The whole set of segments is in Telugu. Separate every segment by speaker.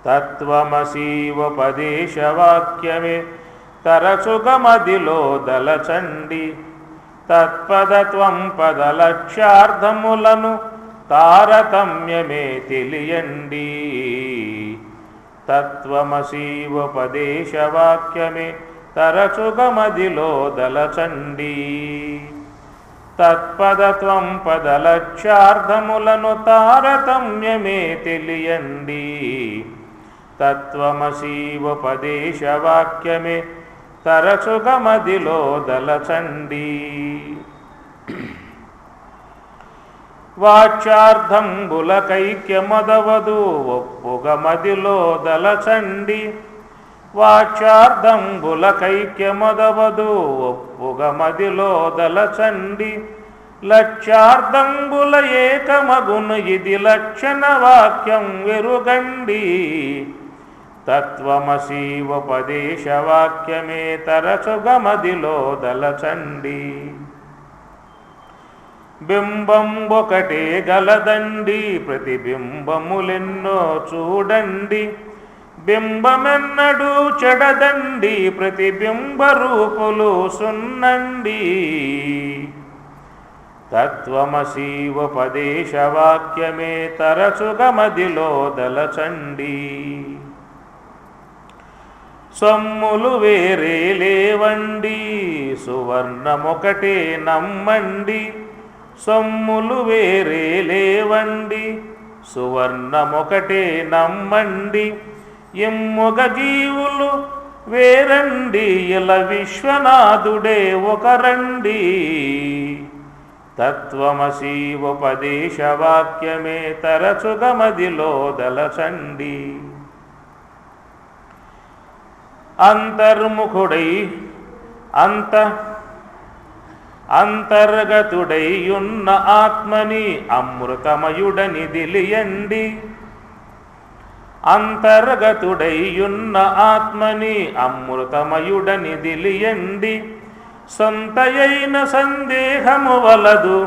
Speaker 1: తత్వమసీవపదేశవాక్యమే తరచుగమదిలో దలచండి తత్పదత్వం పదలక్ష్యార్థములను తారతమ్యమే తెలియండి తత్వమసీవపదేశవాక్యమే తరచుగమదిలో దలచండి తత్పదత్వం పదలక్ష్యార్థములను తారతమ్యమే తెలియండి తత్వమసీవపదేశవాక్యమే తరచుగమదిలో దలచండి వాచ్యార్థంబులకైక్యమదవదు ఒప్పుగమదిలో దలచండి వాచ్యార్థంబులకైక్యమదవదు ఒప్పుగమదిలో దలచండి లక్ష్యార్థంబుల ఏకమగును ఇది లక్షణ వాక్యం వెరుగండి తత్వమసీవపదేశవాక్యమే తరచుగమదిలో దలచండి బింబం ఒకటే గలదండి ప్రతిబింబములెన్నో చూడండి బింబమెన్నడూ చెడదండి ప్రతిబింబ రూపులు సున్నండి తత్వమసీవపదేశవాక్యమే తరచుగమదిలో దలచండి సొమ్ములు వేరే లేవండి సువర్ణమొకటే నమ్మండి సొమ్ములు వేరే లేవండి సువర్ణమొకటే నమ్మండి ఎమ్ముగ జీవులు వేరండి ఇలా విశ్వనాథుడే ఒకరండి తత్వమసీవపదేశవాక్యమే తరచుగమదిలో దలచండి అంతర్ముఖుడై అంతర్గతుడైయున్న ఆత్మని అమృతమయుడని దిలియండి అంతర్గతుడైయున్న ఆత్మని అమృతమయుడని దిలియండి సొంతయైన సందేహము వలదు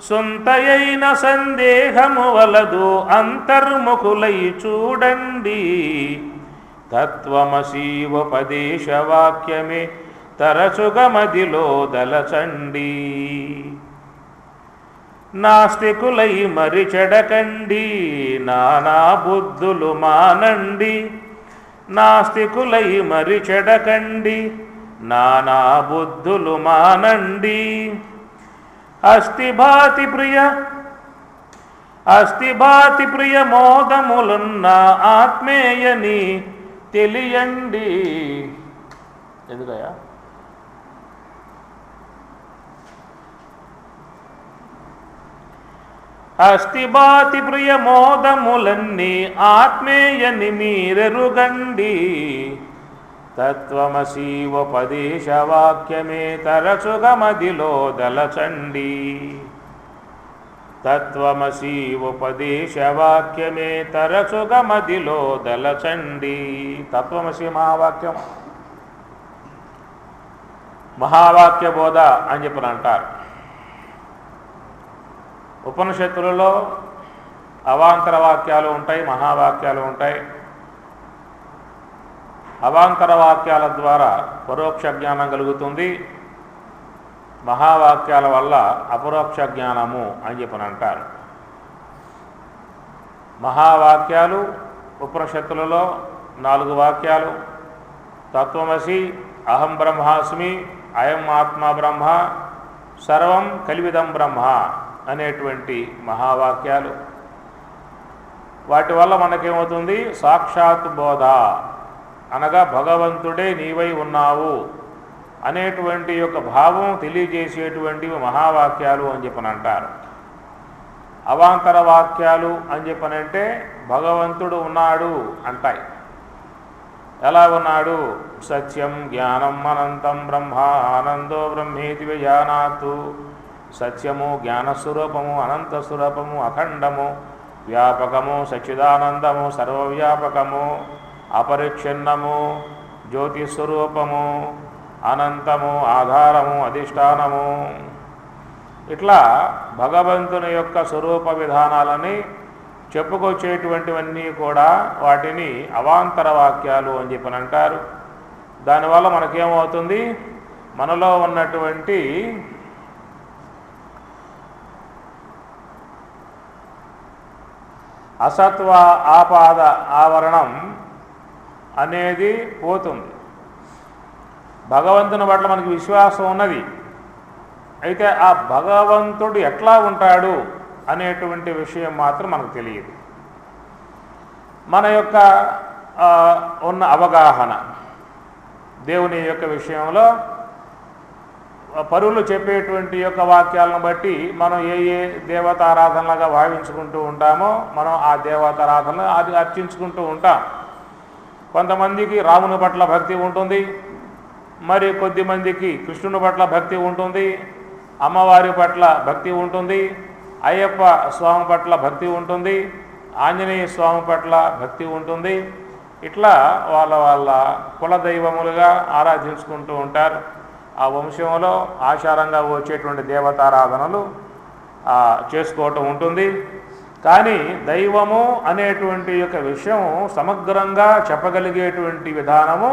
Speaker 1: సొంతయైన సందేహము వలదు అంతర్ముఖులై చూడండి తత్వమసీవపదేశవాక్యమే తరచుగమదిలో దలచండి నాస్తికులై మరి చెడకండి నానా బుద్ధులు మానండి నాస్తికులై మరి చెడకండి నానా బుద్ధులు మానండి అస్థిభాతి ప్రియ మోదములున్న ఆత్మేయని తెలియండి ఎందుకయ్యా అస్థిభాతి ప్రియ మోదములన్నీ ఆత్మేయని మీరెరుగండి తత్వమసీవపదేశవాక్యమే తరచుగమదిలో దలచండి తత్వమసీవపదేశవాక్యమే తరచుగమదిలో దలచండి తత్వమసి మహావాక్యం మహావాక్య బోధ అని చెప్పని అంటారు. ఉపనిషత్తులలో అవాంతర వాక్యాలు ఉంటాయి, మహావాక్యాలు ఉంటాయి. అవాంతర వాక్యాల ద్వారా పరోక్ష జ్ఞానం కలుగుతుంది, మహావాక్యాల వల్ల అపరోక్ష జ్ఞానము అని చెప్పని అంటారు. మహావాక్యాలు ఉపనిషత్తులలో 4 వాక్యాలు: తత్వమసి, అహం బ్రహ్మాస్మి, అయం ఆత్మా బ్రహ్మ, సర్వం కలివిదం బ్రహ్మ అనేటువంటి మహావాక్యాలు. వాటి వల్ల మనకేమవుతుంది? సాక్షాత్ బోధ, అనగా భగవంతుడే నీవై ఉన్నావు అనేటువంటి యొక్క భావం తెలియజేసేటువంటివి మహావాక్యాలు అని చెప్పని అంటారు. అవాంతర వాక్యాలు అని చెప్పనంటే భగవంతుడు ఉన్నాడు అంటాయి. ఎలా ఉన్నాడు? సత్యం జ్ఞానం అనంతం బ్రహ్మ ఆనందో బ్రహ్మేతి విజానాతు. సత్యము, జ్ఞానస్వరూపము, అనంత స్వరూపము, అఖండము, వ్యాపకము, సచ్చిదానందము, సర్వవ్యాపకము, అపరిచ్ఛిన్నము, జ్యోతిస్వరూపము, అనంతము, ఆధారము, అధిష్టానము. ఇట్లా భగవంతుని యొక్క స్వరూప విధానాలని చెప్పుకొచ్చేటువంటివన్నీ కూడా వాటిని అవాంతర వాక్యాలు అని చెప్పని అంటారు. దానివల్ల మనకేమవుతుంది, మనలో ఉన్నటువంటి అసత్వ ఆపాద ఆవరణం అనేది పోతుంది. భగవంతుని పట్ల మనకి విశ్వాసం ఉన్నది. అయితే ఆ భగవంతుడు ఎట్లా ఉంటాడు అనేటువంటి విషయం మాత్రం మనకు తెలియదు. మన యొక్క ఉన్న అవగాహన దేవుని యొక్క విషయంలో పరులు చెప్పేటువంటి యొక్క వాక్యాలను బట్టి మనం ఏ ఏ దేవతారాధనలుగా భావించుకుంటూ ఉంటామో మనం ఆ దేవతారాధనలు అది అర్చించుకుంటూ ఉంటాం. కొంతమందికి రాముని పట్ల భక్తి ఉంటుంది, మరి కొద్దిమందికి కృష్ణుని పట్ల భక్తి ఉంటుంది, అమ్మవారి పట్ల భక్తి ఉంటుంది, అయ్యప్ప స్వామి పట్ల భక్తి ఉంటుంది, ఆంజనేయ స్వామి పట్ల భక్తి ఉంటుంది. ఇట్లా వాళ్ళ వాళ్ళ కులదైవములుగా ఆరాధించుకుంటూ ఉంటారు. ఆ వంశంలో ఆచారంగా వచ్చేటువంటి దేవతారాధనలు చేసుకోవటం ఉంటుంది. కానీ దైవము అనేటువంటి యొక్క విషయం సమగ్రంగా చెప్పగలిగేటువంటి విధానము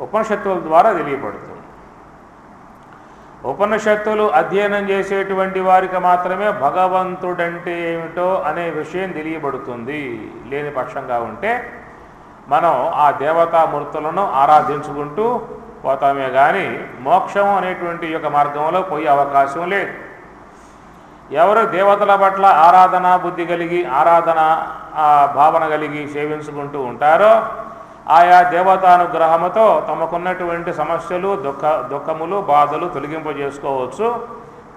Speaker 1: ఉపనిషత్తుల ద్వారా తెలియబడుతుంది. ఉపనిషత్తులు అధ్యయనం చేసేటువంటి వారికి మాత్రమే భగవంతుడంటే ఏమిటో అనే విషయం తెలియబడుతుంది. లేని పక్షంగా ఉంటే మనం ఆ దేవతామూర్తులను ఆరాధించుకుంటూ పోతామే కానీ మోక్షం అనేటువంటి యొక్క మార్గంలో పోయే అవకాశం లేదు. ఎవరు దేవతల పట్ల ఆరాధన బుద్ధి కలిగి ఆరాధన భావన కలిగి సేవించుకుంటూ ఉంటారో ఆయా దేవతానుగ్రహముతో తమకున్నటువంటి సమస్యలు దుఃఖములు బాధలు తొలగింపజేసుకోవచ్చు.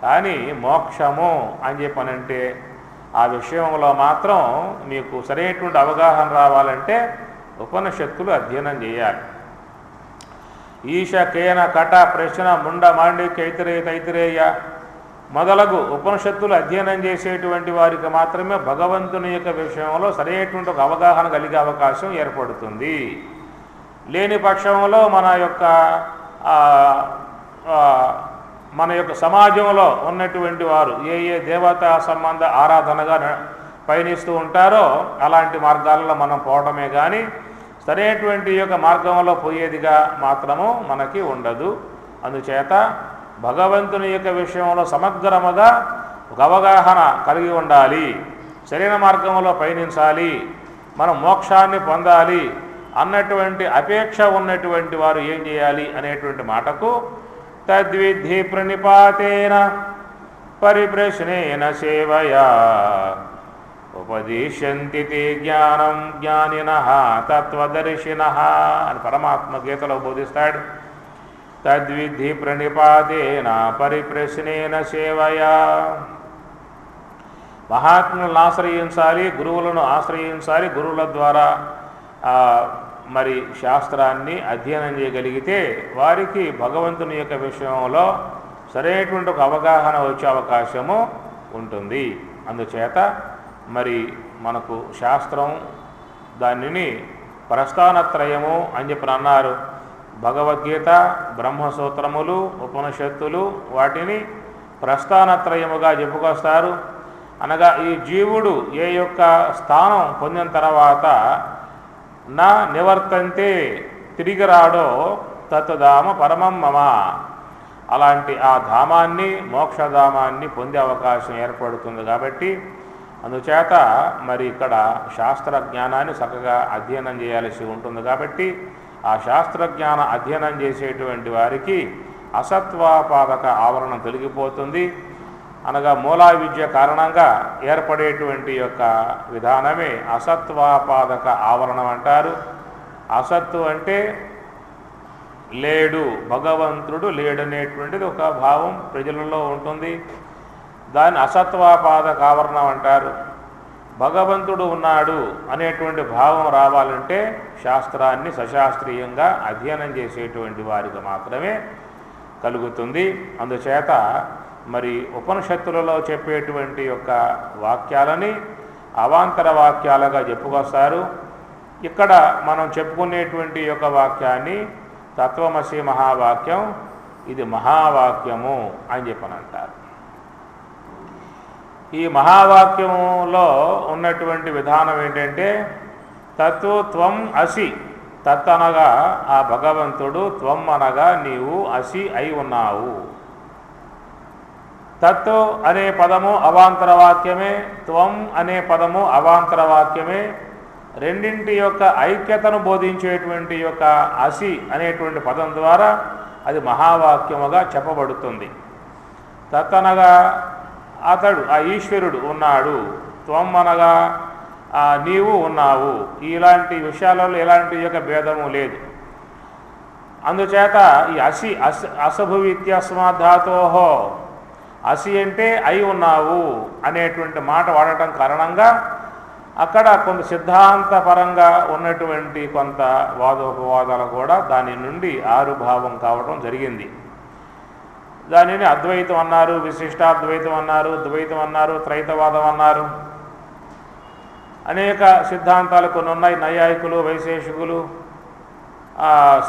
Speaker 1: కానీ మోక్షము అని చెప్పనంటే ఆ విషయంలో మాత్రం మీకు సరైనటువంటి అవగాహన రావాలంటే ఉపనిషత్తులు అధ్యయనం చేయాలి. ఈశ కేన కట ప్రశ్న ముండ మాండి తైతిరేయ మొదలగు ఉపనిషత్తులు అధ్యయనం చేసేటువంటి వారికి మాత్రమే భగవంతుని యొక్క విషయంలో సరైనటువంటి ఒక అవగాహన కలిగే అవకాశం ఏర్పడుతుంది. లేని పక్షంలో మన యొక్క సమాజంలో ఉన్నటువంటి వారు ఏ ఏ దేవతా సంబంధ ఆరాధనగా పయనిస్తూ ఉంటారో అలాంటి మార్గాలలో మనం పోవడమే కానీ సరైనటువంటి యొక్క మార్గంలో పోయేదిగా మాత్రము మనకి ఉండదు. అందుచేత భగవంతుని యొక్క విషయంలో సమగ్రముగా ఒక అవగాహన కలిగి ఉండాలి. సరైన మార్గంలో పయనించాలి, మనం మోక్షాన్ని పొందాలి అన్నటువంటి అపేక్ష ఉన్నటువంటి వారు ఏం చేయాలి అనేటువంటి మాటకు తద్విద్ధి ప్రణిపాతేన పరిప్రశ్నేన సేవయా ఉపదేశంతి తే జ్ఞానం జ్ఞానినః తత్వదర్శినః అని పరమాత్మ గీతలో బోధిస్తాడు. తద్విద్ధి ప్రణిపాతేన పరిప్రశ్నేన సేవయా. మహాత్ములను ఆశ్రయించాలి, గురువులను ఆశ్రయించాలి. గురువుల ద్వారా మరి శాస్త్రాన్ని అధ్యయనం చేయగలిగితే వారికి భగవంతుని యొక్క విషయంలో సరైనటువంటి ఒక అవగాహన వచ్చే అవకాశము ఉంటుంది. అందుచేత మరి మనకు శాస్త్రం దానిని ప్రస్థానత్రయము అని చెప్పి అన్నారు. భగవద్గీత, బ్రహ్మసూత్రములు, ఉపనిషత్తులు వాటిని ప్రస్థానత్రయముగా చెప్పుకొస్తారు. అనగా ఈ జీవుడు ఏ యొక్క స్థానం పొందిన తర్వాత నా నివర్తంతే తిరిగి రాడో తత్ధామ పరమం మమ అలాంటి ఆ ధామాన్ని మోక్షధామాన్ని పొందే అవకాశం ఏర్పడుతుంది. కాబట్టి అందుచేత మరి ఇక్కడ శాస్త్ర జ్ఞానాన్ని చక్కగా అధ్యయనం చేయాల్సి ఉంటుంది. కాబట్టి ఆ శాస్త్రజ్ఞాన అధ్యయనం చేసేటువంటి వారికి అసత్వాపాదక ఆవరణం తొలగిపోతుంది. అనగా మూలా విద్య కారణంగా ఏర్పడేటువంటి యొక్క విధానమే అసత్వాపాదక ఆవరణం అంటారు. అసత్తు అంటే లేడు, భగవంతుడు లేడనేటువంటిది ఒక భావం ప్రజలలో ఉంటుంది. దాన్ని అసత్వాపాదక ఆవరణం అంటారు. భగవంతుడు ఉన్నాడు అనేటువంటి భావం రావాలంటే శాస్త్రాన్ని సశాస్త్రీయంగా అధ్యయనం చేసేటువంటి వారికి మాత్రమే కలుగుతుంది. అందుచేత మరి ఉపనిషత్తులలో చెప్పేటువంటి యొక్క వాక్యాలని అవాంతర వాక్యాలుగా చెప్పుకొస్తారు. ఇక్కడ మనం చెప్పుకునేటువంటి యొక్క వాక్యాన్ని తత్వమసి మహావాక్యం, ఇది మహావాక్యము అని చెప్పని అంటారు. ఈ మహావాక్యంలో ఉన్నటువంటి విధానం ఏంటంటే తత్తు త్వం అసి. తత్ అనగా ఆ భగవంతుడు, త్వం అనగా నీవు అసి అయి ఉన్నావు. తత్తు అనే పదము అవాంతర వాక్యమే, త్వం అనే పదము అవాంతర వాక్యమే. రెండింటి యొక్క ఐక్యతను బోధించేటువంటి యొక్క అసి అనేటువంటి పదం ద్వారా అది మహావాక్యముగా చెప్పబడుతుంది. తత్ అనగా అతడు, ఆ ఈశ్వరుడు ఉన్నాడు. త్వం అనగా నీవు ఉన్నావు. ఇలాంటి విషయాలలో ఎలాంటి యొక్క భేదము లేదు. అందుచేత ఈ అసి అసభువిత్యస్మాధాతోహో, అసి అంటే అయి ఉన్నావు అనేటువంటి మాట వాడటం కారణంగా అక్కడ కొంత సిద్ధాంతపరంగా ఉన్నటువంటి కొంత వాదోపవాదాలు కూడా దాని నుండి ఆవిర్భావం కావడం జరిగింది. దానిని అద్వైతం అన్నారు, విశిష్టాద్వైతం అన్నారు, ద్వైతం అన్నారు, త్రైతవాదం అన్నారు. అనేక సిద్ధాంతాలు కొన్ని ఉన్నాయి. నైయాయికులు, వైశేషికులు,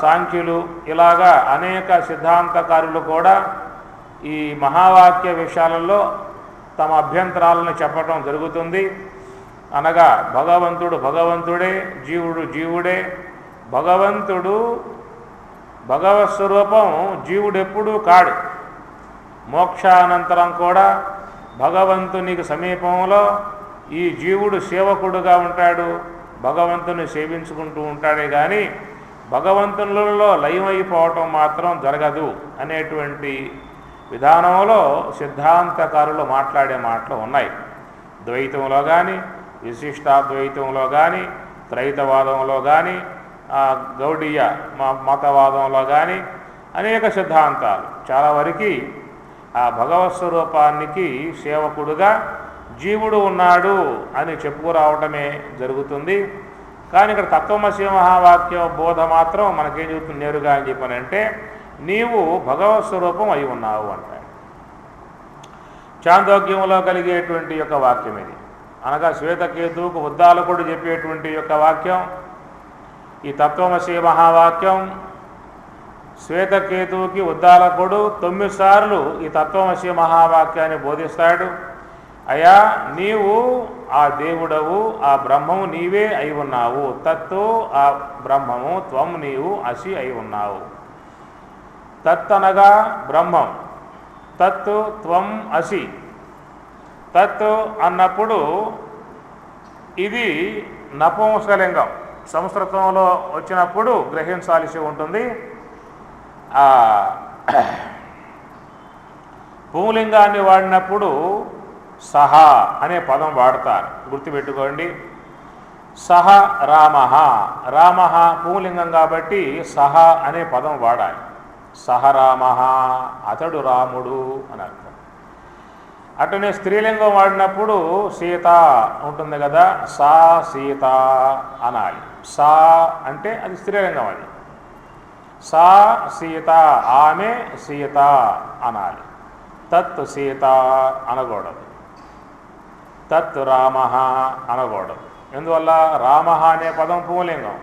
Speaker 1: సాంఖ్యులు, ఇలాగా అనేక సిద్ధాంతకారులు కూడా ఈ మహావాక్య విషయాలలో తమ అభ్యంతరాలను చెప్పడం జరుగుతుంది. అనగా భగవంతుడు భగవంతుడే, జీవుడు జీవుడే. భగవంతుడు భగవత్స్వరూపం, జీవుడెప్పుడూ కాడు. మోక్షానంతరం కూడా భగవంతునికి సమీపంలో ఈ జీవుడు సేవకుడుగా ఉంటాడు, భగవంతుని సేవించుకుంటూ ఉంటాడే కానీ భగవంతులలో లయమైపోవటం మాత్రం జరగదు అనేటువంటి విధానంలో సిద్ధాంతకారులు మాట్లాడే మాటలు ఉన్నాయి. ద్వైతంలో కానీ, విశిష్టాద్వైతంలో కానీ, త్రైతవాదంలో కానీ, గౌడీయ మతవాదంలో కానీ అనేక సిద్ధాంతాలు చాలా వరకు ఆ భగవత్ స్వరూపానికి సేవకుడుగా జీవుడు ఉన్నాడు అని చెప్పుకురావటమే జరుగుతుంది. కానీ ఇక్కడ తత్వమసి మహావాక్య బోధ మాత్రం మనకేం చెబుతుంది నేరుగా అని చెప్పనంటే నీవు భగవత్ స్వరూపం అయి ఉన్నావు అంటాడు. చాందోగ్యంలో కలిగేటువంటి యొక్క వాక్యం ఇది. అనగా శ్వేతకేతువుకు ఉద్దాలకుడు చెప్పేటువంటి యొక్క వాక్యం ఈ తత్వమసి మహావాక్యం. శ్వేతకేతువుకి ఉద్దాలకుడు 9 సార్లు ఈ తత్వమసి మహావాక్యాన్ని బోధిస్తాడు. అయా నీవు ఆ దేవుడవు, ఆ బ్రహ్మము నీవే అయి ఉన్నావు. తత్తు ఆ బ్రహ్మము, త్వం నీవు అసి అయి ఉన్నావు. తత్ అనగా బ్రహ్మం, తత్తు త్వం అసి. తత్తు అన్నప్పుడు ఇది నపుంసకలింగం. సంస్కృతంలో వచ్చినప్పుడు గ్రహించాల్సి ఉంటుంది. పుంలింగాన్ని వాడినప్పుడు సహా అనే పదం వాడతారు, గుర్తుపెట్టుకోండి. సహ రామ, రామ పుంలింగం కాబట్టి సహ అనే పదం వాడాలి. సహ రామ, అతడు రాముడు అని అర్థం. అటునే స్త్రీలింగం వాడినప్పుడు సీత ఉంటుంది కదా, సా సీత అనాలి. సా అంటే అది స్త్రీలింగం, అది సా సీత, ఆమె సీత అనాలి. తత్ సీత అనకూడదు, తత్ రామ అనకూడదు. ఎందువల్ల రామ అనే పదం పుంలింగం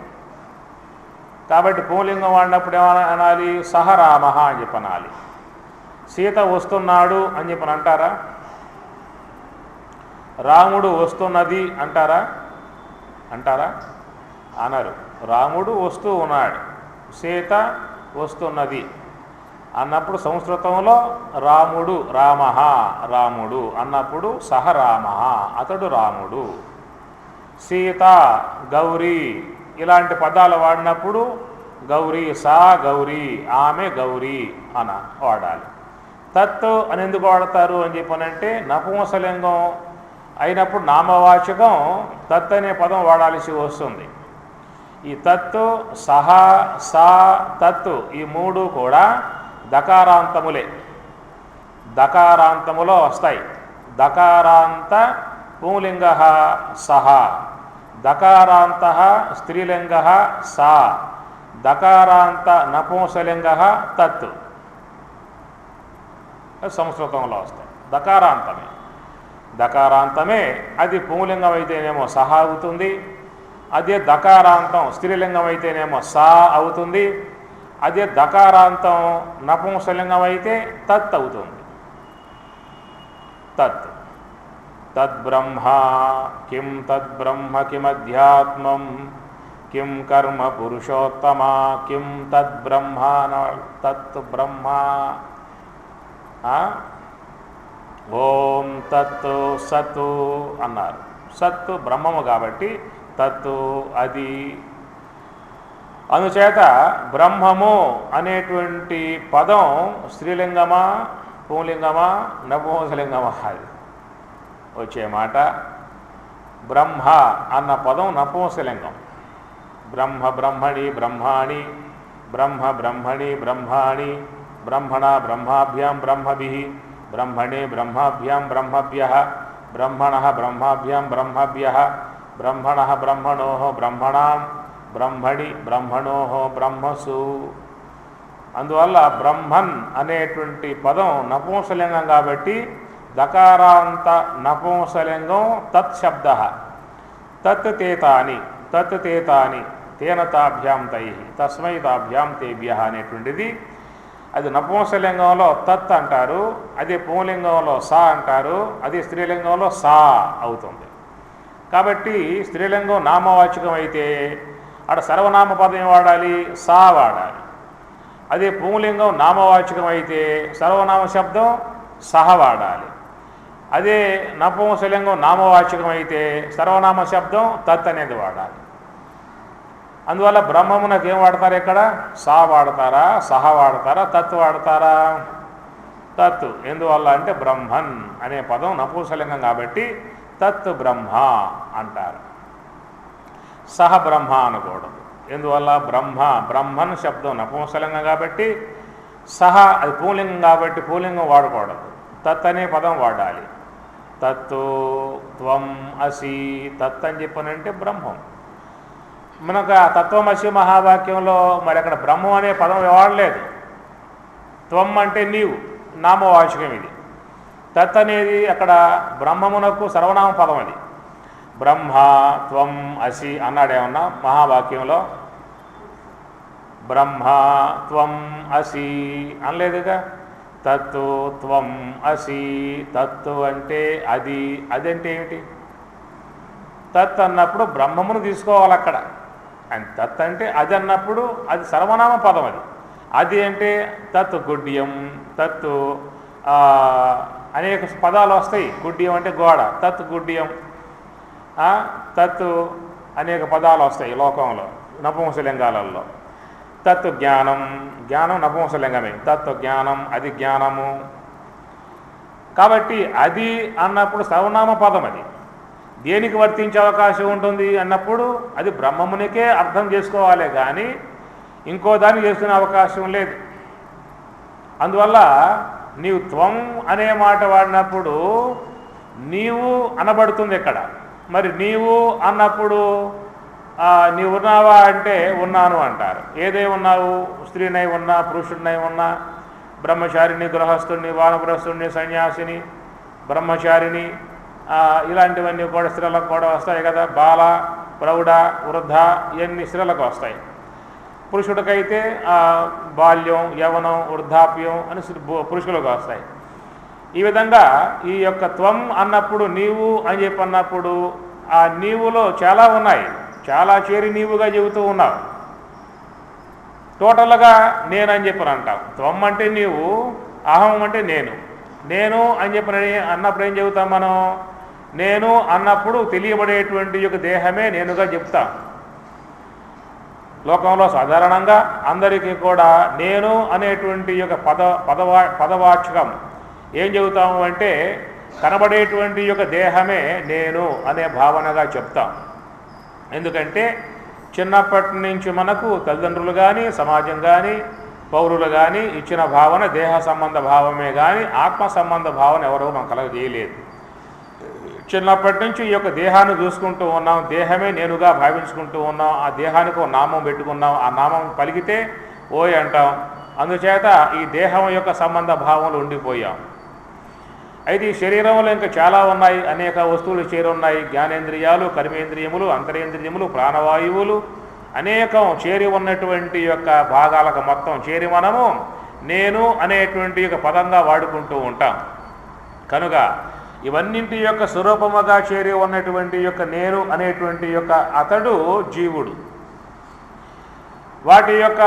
Speaker 1: కాబట్టి పుంలింగం వాడినప్పుడు ఏమన్నా అనాలి, సహ రామ అని చెప్పనాలి. సీత వస్తున్నాడు అని చెప్పని అంటారా? రాముడు వస్తున్నది అంటారా? అంటారా? అనరు. రాముడు వస్తూ ఉన్నాడు, సీత వస్తున్నది అన్నప్పుడు సంస్కృతంలో రాముడు రామ, రాముడు అన్నప్పుడు సహ రామ, అతడు రాముడు. సీత, గౌరీ ఇలాంటి పదాలు వాడినప్పుడు గౌరీ, సా గౌరీ, ఆమె గౌరీ అన వాడాలి. తత్తు అని ఎందుకు వాడతారు అని చెప్పనంటే నపుంసలింగం అయినప్పుడు నామవాచకం తత్ అనే పదం వాడాల్సి వస్తుంది. ఈ తత్తు, సహ, సా, తత్తు ఈ మూడు కూడా దకారాంతములే, దకారాంతములో వస్తాయి. దకారాంత పుంలింగ సహ, దకారాంత స్త్రీలింగ సా, దకారాంత నపుంసలింగ తత్తు సంస్కృతంలో వస్తాయి. దకారాంతమే, దకారాంతమే అది పుంలింగం అయితేనేమో సహ అవుతుంది, అదే దకారాంతం స్త్రీలింగం అయితేనేమో సా అవుతుంది, అదే దకారాంతం నపుంసలింగం అయితే తత్ అవుతుంది. తత్ తద్బ్రహ్మ కిం తద్బ్రహ్మ కిమధ్యాత్మం కిం కర్మ పురుషోత్తమ కిం తద్బ్రహ్మ తత్ బ్రహ్మ. ఓం తత్తు సత్తు అన్నారు. సత్తు బ్రహ్మము కాబట్టి తత్తు అది. అందుచేత బ్రహ్మము అనేటువంటి పదం స్త్రీలింగమా పుంలింగమా నపుంసలింగమా అది వచ్చే మాట. బ్రహ్మ అన్న పదం నపుంసలింగం. బ్రహ్మ బ్రహ్మణి బ్రహ్మాణి బ్రహ్మ బ్రహ్మణి బ్రహ్మాణి బ్రహ్మణ బ్రహ్మాభ్యాం బ్రహ్మభిః బ్రహ్మణే బ్రహ్మాభ్యాం బ్రహ్మభ్యః బ్రహ్మణః బ్రహ్మాభ్యాం బ్రహ్మభ్యః బ్రహ్మణః బ్రహ్మణోః బ్రహ్మణాం బ్రహ్మణి బ్రహ్మణోః బ్రహ్మసు. అందువల్ల బ్రహ్మన్ అనేటువంటి పదం నపుంసలింగం కాబట్టి దకారాంత నపుంసలింగం తత్శబ్ద. తత్ తేతాని తత్ తేతాని తేన తాభ్యాం తై తస్మై తాభ్యాం తేభ్యః అనేటువంటిది అది నపుంసలింగంలో తత్ అంటారు, అదే పుంలింగంలో సా అంటారు, అది స్త్రీలింగంలో సా అవుతుంది. కాబట్టి స్త్రీలింగం నామవాచకం అయితే అక్కడ సర్వనామ పదం వాడాలి, సా వాడాలి. అదే పుంలింగం నామవాచకం అయితే సర్వనామ శబ్దం సహ వాడాలి. అదే నపుంసలింగం నామవాచకం అయితే సర్వనామ శబ్దం తత్ అనేది వాడాలి. అందువల్ల బ్రహ్మమునకు ఏం వాడతారు ఇక్కడ? సా వాడతారా, సహ వాడతారా, తత్ వాడతారా? తత్. ఎందువల్ల అంటే బ్రహ్మన్ అనే పదం నపుంసలింగం కాబట్టి తత్ బ్రహ్మ అంటారు. సహ బ్రహ్మ అనకూడదు. ఎందువల్ల? బ్రహ్మ బ్రహ్మన్ శబ్దం నపుంసలింగం కాబట్టి, సహ అది పుంలింగం కాబట్టి పుంలింగం వాడకూడదు, తత్ అనే పదం వాడాలి. తత్తు త్వం అసి తత్ అని చెప్పనంటే బ్రహ్మం. మనకు ఆ తత్వమసి మహావాక్యంలో మరి అక్కడ బ్రహ్మం అనే పదం వాడలేదు. త్వం అంటే నీవు నామవాచకం ఇది. తత్ అనేది అక్కడ బ్రహ్మమునకు సర్వనామ పదం అది. బ్రహ్మ త్వం అసి అన్నాడేమన్నా మహావాక్యంలో? బ్రహ్మ త్వం అసి అనలేదుగా. తత్తు త్వం అసి తత్తు అంటే అది. అదంటే ఏమిటి? తత్ అన్నప్పుడు బ్రహ్మమును తీసుకోవాలి అక్కడ. అండ్ తత్ అంటే అది అన్నప్పుడు అది సర్వనామ పదం అది. అది అంటే తత్ గుడ్యం, తత్తు అనేక పదాలు వస్తాయి. గుడ్యం అంటే గోడ, తత్ గుడ్యం, తత్తు అనేక పదాలు వస్తాయి లోకంలో నపుంసలింగాలలో. తత్ జ్ఞానం, జ్ఞానం నపుంసలింగమే. తత్ జ్ఞానం అది జ్ఞానము. కాబట్టి అది అన్నప్పుడు సర్వనామ పదం. అది దేనికి వర్తించే అవకాశం ఉంటుంది అన్నప్పుడు అది బ్రహ్మమునికే అర్థం చేసుకోవాలి కానీ ఇంకో దాన్ని చేసుకునే అవకాశం లేదు. అందువల్ల నీవు త్వం అనే మాట వాడినప్పుడు నీవు అనబడుతుంది ఇక్కడ. మరి నీవు అన్నప్పుడు నీవు ఉన్నావా అంటే ఉన్నాను అంటారు. ఏదే ఉన్నావు? స్త్రీనై ఉన్నా, పురుషుడినై ఉన్నా, బ్రహ్మచారిని, గృహస్థుడిని, వానప్రస్థుడిని, సన్యాసిని, బ్రహ్మచారిని, ఇలాంటివన్నీ కూడా స్త్రీలకు కూడా వస్తాయి కదా. బాల, ప్రౌఢ, వృద్ధ ఇవన్నీ స్త్రీలకు వస్తాయి. పురుషుడికైతే బాల్యం, యవనం, వృద్ధాప్యం అని పురుషులకు వస్తాయి. ఈ విధంగా ఈ యొక్క త్వం అన్నప్పుడు నీవు అని చెప్పి అన్నప్పుడు ఆ నీవులో చాలా ఉన్నాయి. చాలా చేరి నీవుగా చెబుతూ ఉన్నావు. టోటల్గా నేను అని చెప్పని అంటావు. త్వం అంటే నీవు, అహం అంటే నేను. నేను అని చెప్పని అన్నప్పుడు ఏం చెబుతాం మనం? నేను అన్నప్పుడు తెలియబడేటువంటి యొక్క దేహమే నేనుగా చెప్తాం. లోకంలో సాధారణంగా అందరికీ కూడా నేను అనేటువంటి యొక్క పదవాచకం ఏం చెబుతాము అంటే కనబడేటువంటి యొక్క దేహమే నేను అనే భావనగా చెప్తాం. ఎందుకంటే చిన్నప్పటి నుంచి మనకు తల్లిదండ్రులు కానీ, సమాజం కానీ, పౌరులు కానీ ఇచ్చిన భావన దేహ సంబంధ భావమే కానీ ఆత్మ సంబంధ భావన ఎవరో మనం కలగజేయలేదు. చిన్నప్పటి నుంచి ఈ యొక్క దేహాన్ని చూసుకుంటూ ఉన్నాం, దేహమే నేనుగా భావించుకుంటూ ఉన్నాం. ఆ దేహానికి ఒక నామం పెట్టుకున్నాం, ఆ నామం పలికితే ఓయ్ అంటాం. అందుచేత ఈ దేహం యొక్క సంబంధ భావనలు ఉండిపోయాం. అయితే ఈ శరీరంలో ఇంకా చాలా ఉన్నాయి, అనేక వస్తువులు చేరున్నాయి. జ్ఞానేంద్రియాలు, కర్మేంద్రియములు, అంతరేంద్రియములు, ప్రాణవాయువులు అనేకం చేరి ఉన్నటువంటి యొక్క భాగాలకు మొత్తం చేరి మనము నేను అనేటువంటి యొక్క పదంగా వాడుకుంటూ ఉంటాం. కనుక ఇవన్నింటి యొక్క స్వరూపముగా చేరి ఉన్నటువంటి యొక్క నేను అనేటువంటి యొక్క అతడు జీవుడు. వాటి యొక్క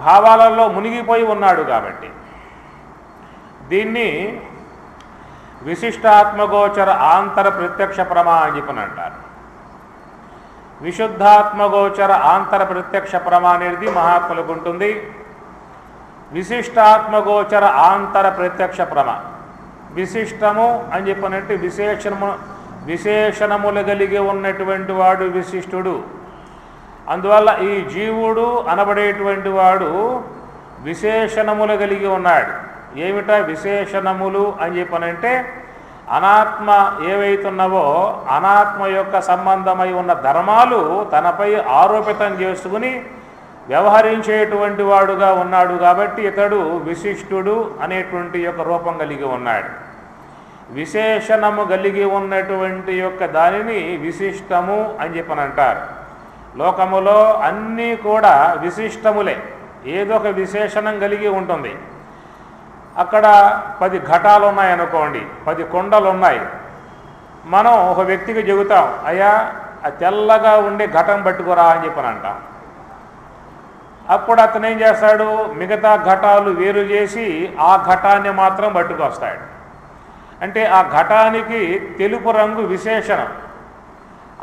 Speaker 1: భావాలలో మునిగిపోయి ఉన్నాడు కాబట్టి దీన్ని విశిష్టాత్మగోచర ఆంతర ప్రత్యక్ష ప్రమా అని చెప్పని అంటారు. విశుద్ధాత్మగోచర ఆంతర ప్రత్యక్ష ప్రమా అనేది మహాత్ములకు ఉంటుంది. విశిష్టాత్మగోచర ఆంతర ప్రత్యక్ష ప్రమ, విశిష్టము అని చెప్పనంటే విశేషణములు కలిగి ఉన్నటువంటి వాడు విశిష్టుడు. అందువల్ల ఈ జీవుడు అనబడేటువంటి వాడు విశేషణములు కలిగి ఉన్నాడు. ఏమిటా విశేషణములు అని చెప్పనంటే అనాత్మ ఏవైతున్నావో అనాత్మ యొక్క సంబంధమై ఉన్న ధర్మాలు తనపై ఆరోపితం చేసుకుని వ్యవహరించేటువంటి వాడుగా ఉన్నాడు కాబట్టి ఇతడు విశిష్టుడు అనేటువంటి యొక్క రూపం కలిగి ఉన్నాడు. విశేషణము కలిగి ఉన్నటువంటి యొక్క దానిని విశిష్టము అని చెప్పని అంటారు. లోకములో అన్నీ కూడా విశిష్టములే, ఏదో ఒక విశేషణం కలిగి ఉంటుంది. అక్కడ 10 ఘటాలు ఉన్నాయనుకోండి, 10 కుండలు ఉన్నాయి. మనం ఒక వ్యక్తికి చెబుతాం, అయ్యా ఆ తెల్లగా ఉండే ఘటం పట్టుకురా అని చెప్పని అంటాం. అప్పుడు అతను ఏం చేస్తాడు, మిగతా ఘటాలు వేరు చేసి ఆ ఘటాన్ని మాత్రం పట్టుకొస్తాడు. అంటే ఆ ఘటానికి తెలుపు రంగు విశేషణం.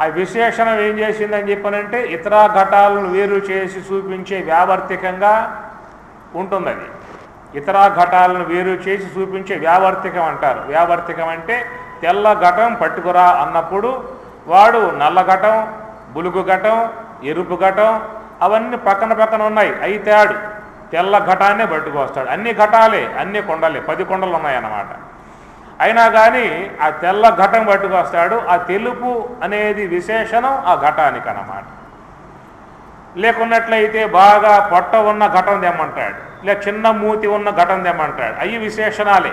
Speaker 1: ఆ విశేషణం ఏం చేసిందని చెప్పనంటే ఇతర ఘటాలను వేరు చేసి చూపించే వ్యావర్తికంగా ఉంటుంది. అది ఇతర ఘటాలను వేరు చేసి చూపించే వ్యావర్తికం అంటారు. వ్యావర్తికం అంటే తెల్ల ఘటం పట్టుకురా అన్నప్పుడు వాడు నల్ల ఘటం, బులుగు ఘటం, ఎరుపు ఘటం అవన్నీ పక్కన పక్కన ఉన్నాయి. అయితేడు తెల్ల ఘటాన్నే పట్టుకొస్తాడు. అన్ని ఘటాలే, అన్ని కొండలే, 10 కొండలు ఉన్నాయన్నమాట. అయినా కానీ ఆ తెల్ల ఘటం పట్టుకొస్తాడు. ఆ తెలుపు అనేది విశేషణం ఆ ఘటానికి అన్నమాట. లేకున్నట్లయితే బాగా పొట్ట ఉన్న ఘటం తెమ్మంటాడు, లేక చిన్న మూతి ఉన్న ఘటం తెమ్మంటాడు. అవి విశేషణాలే.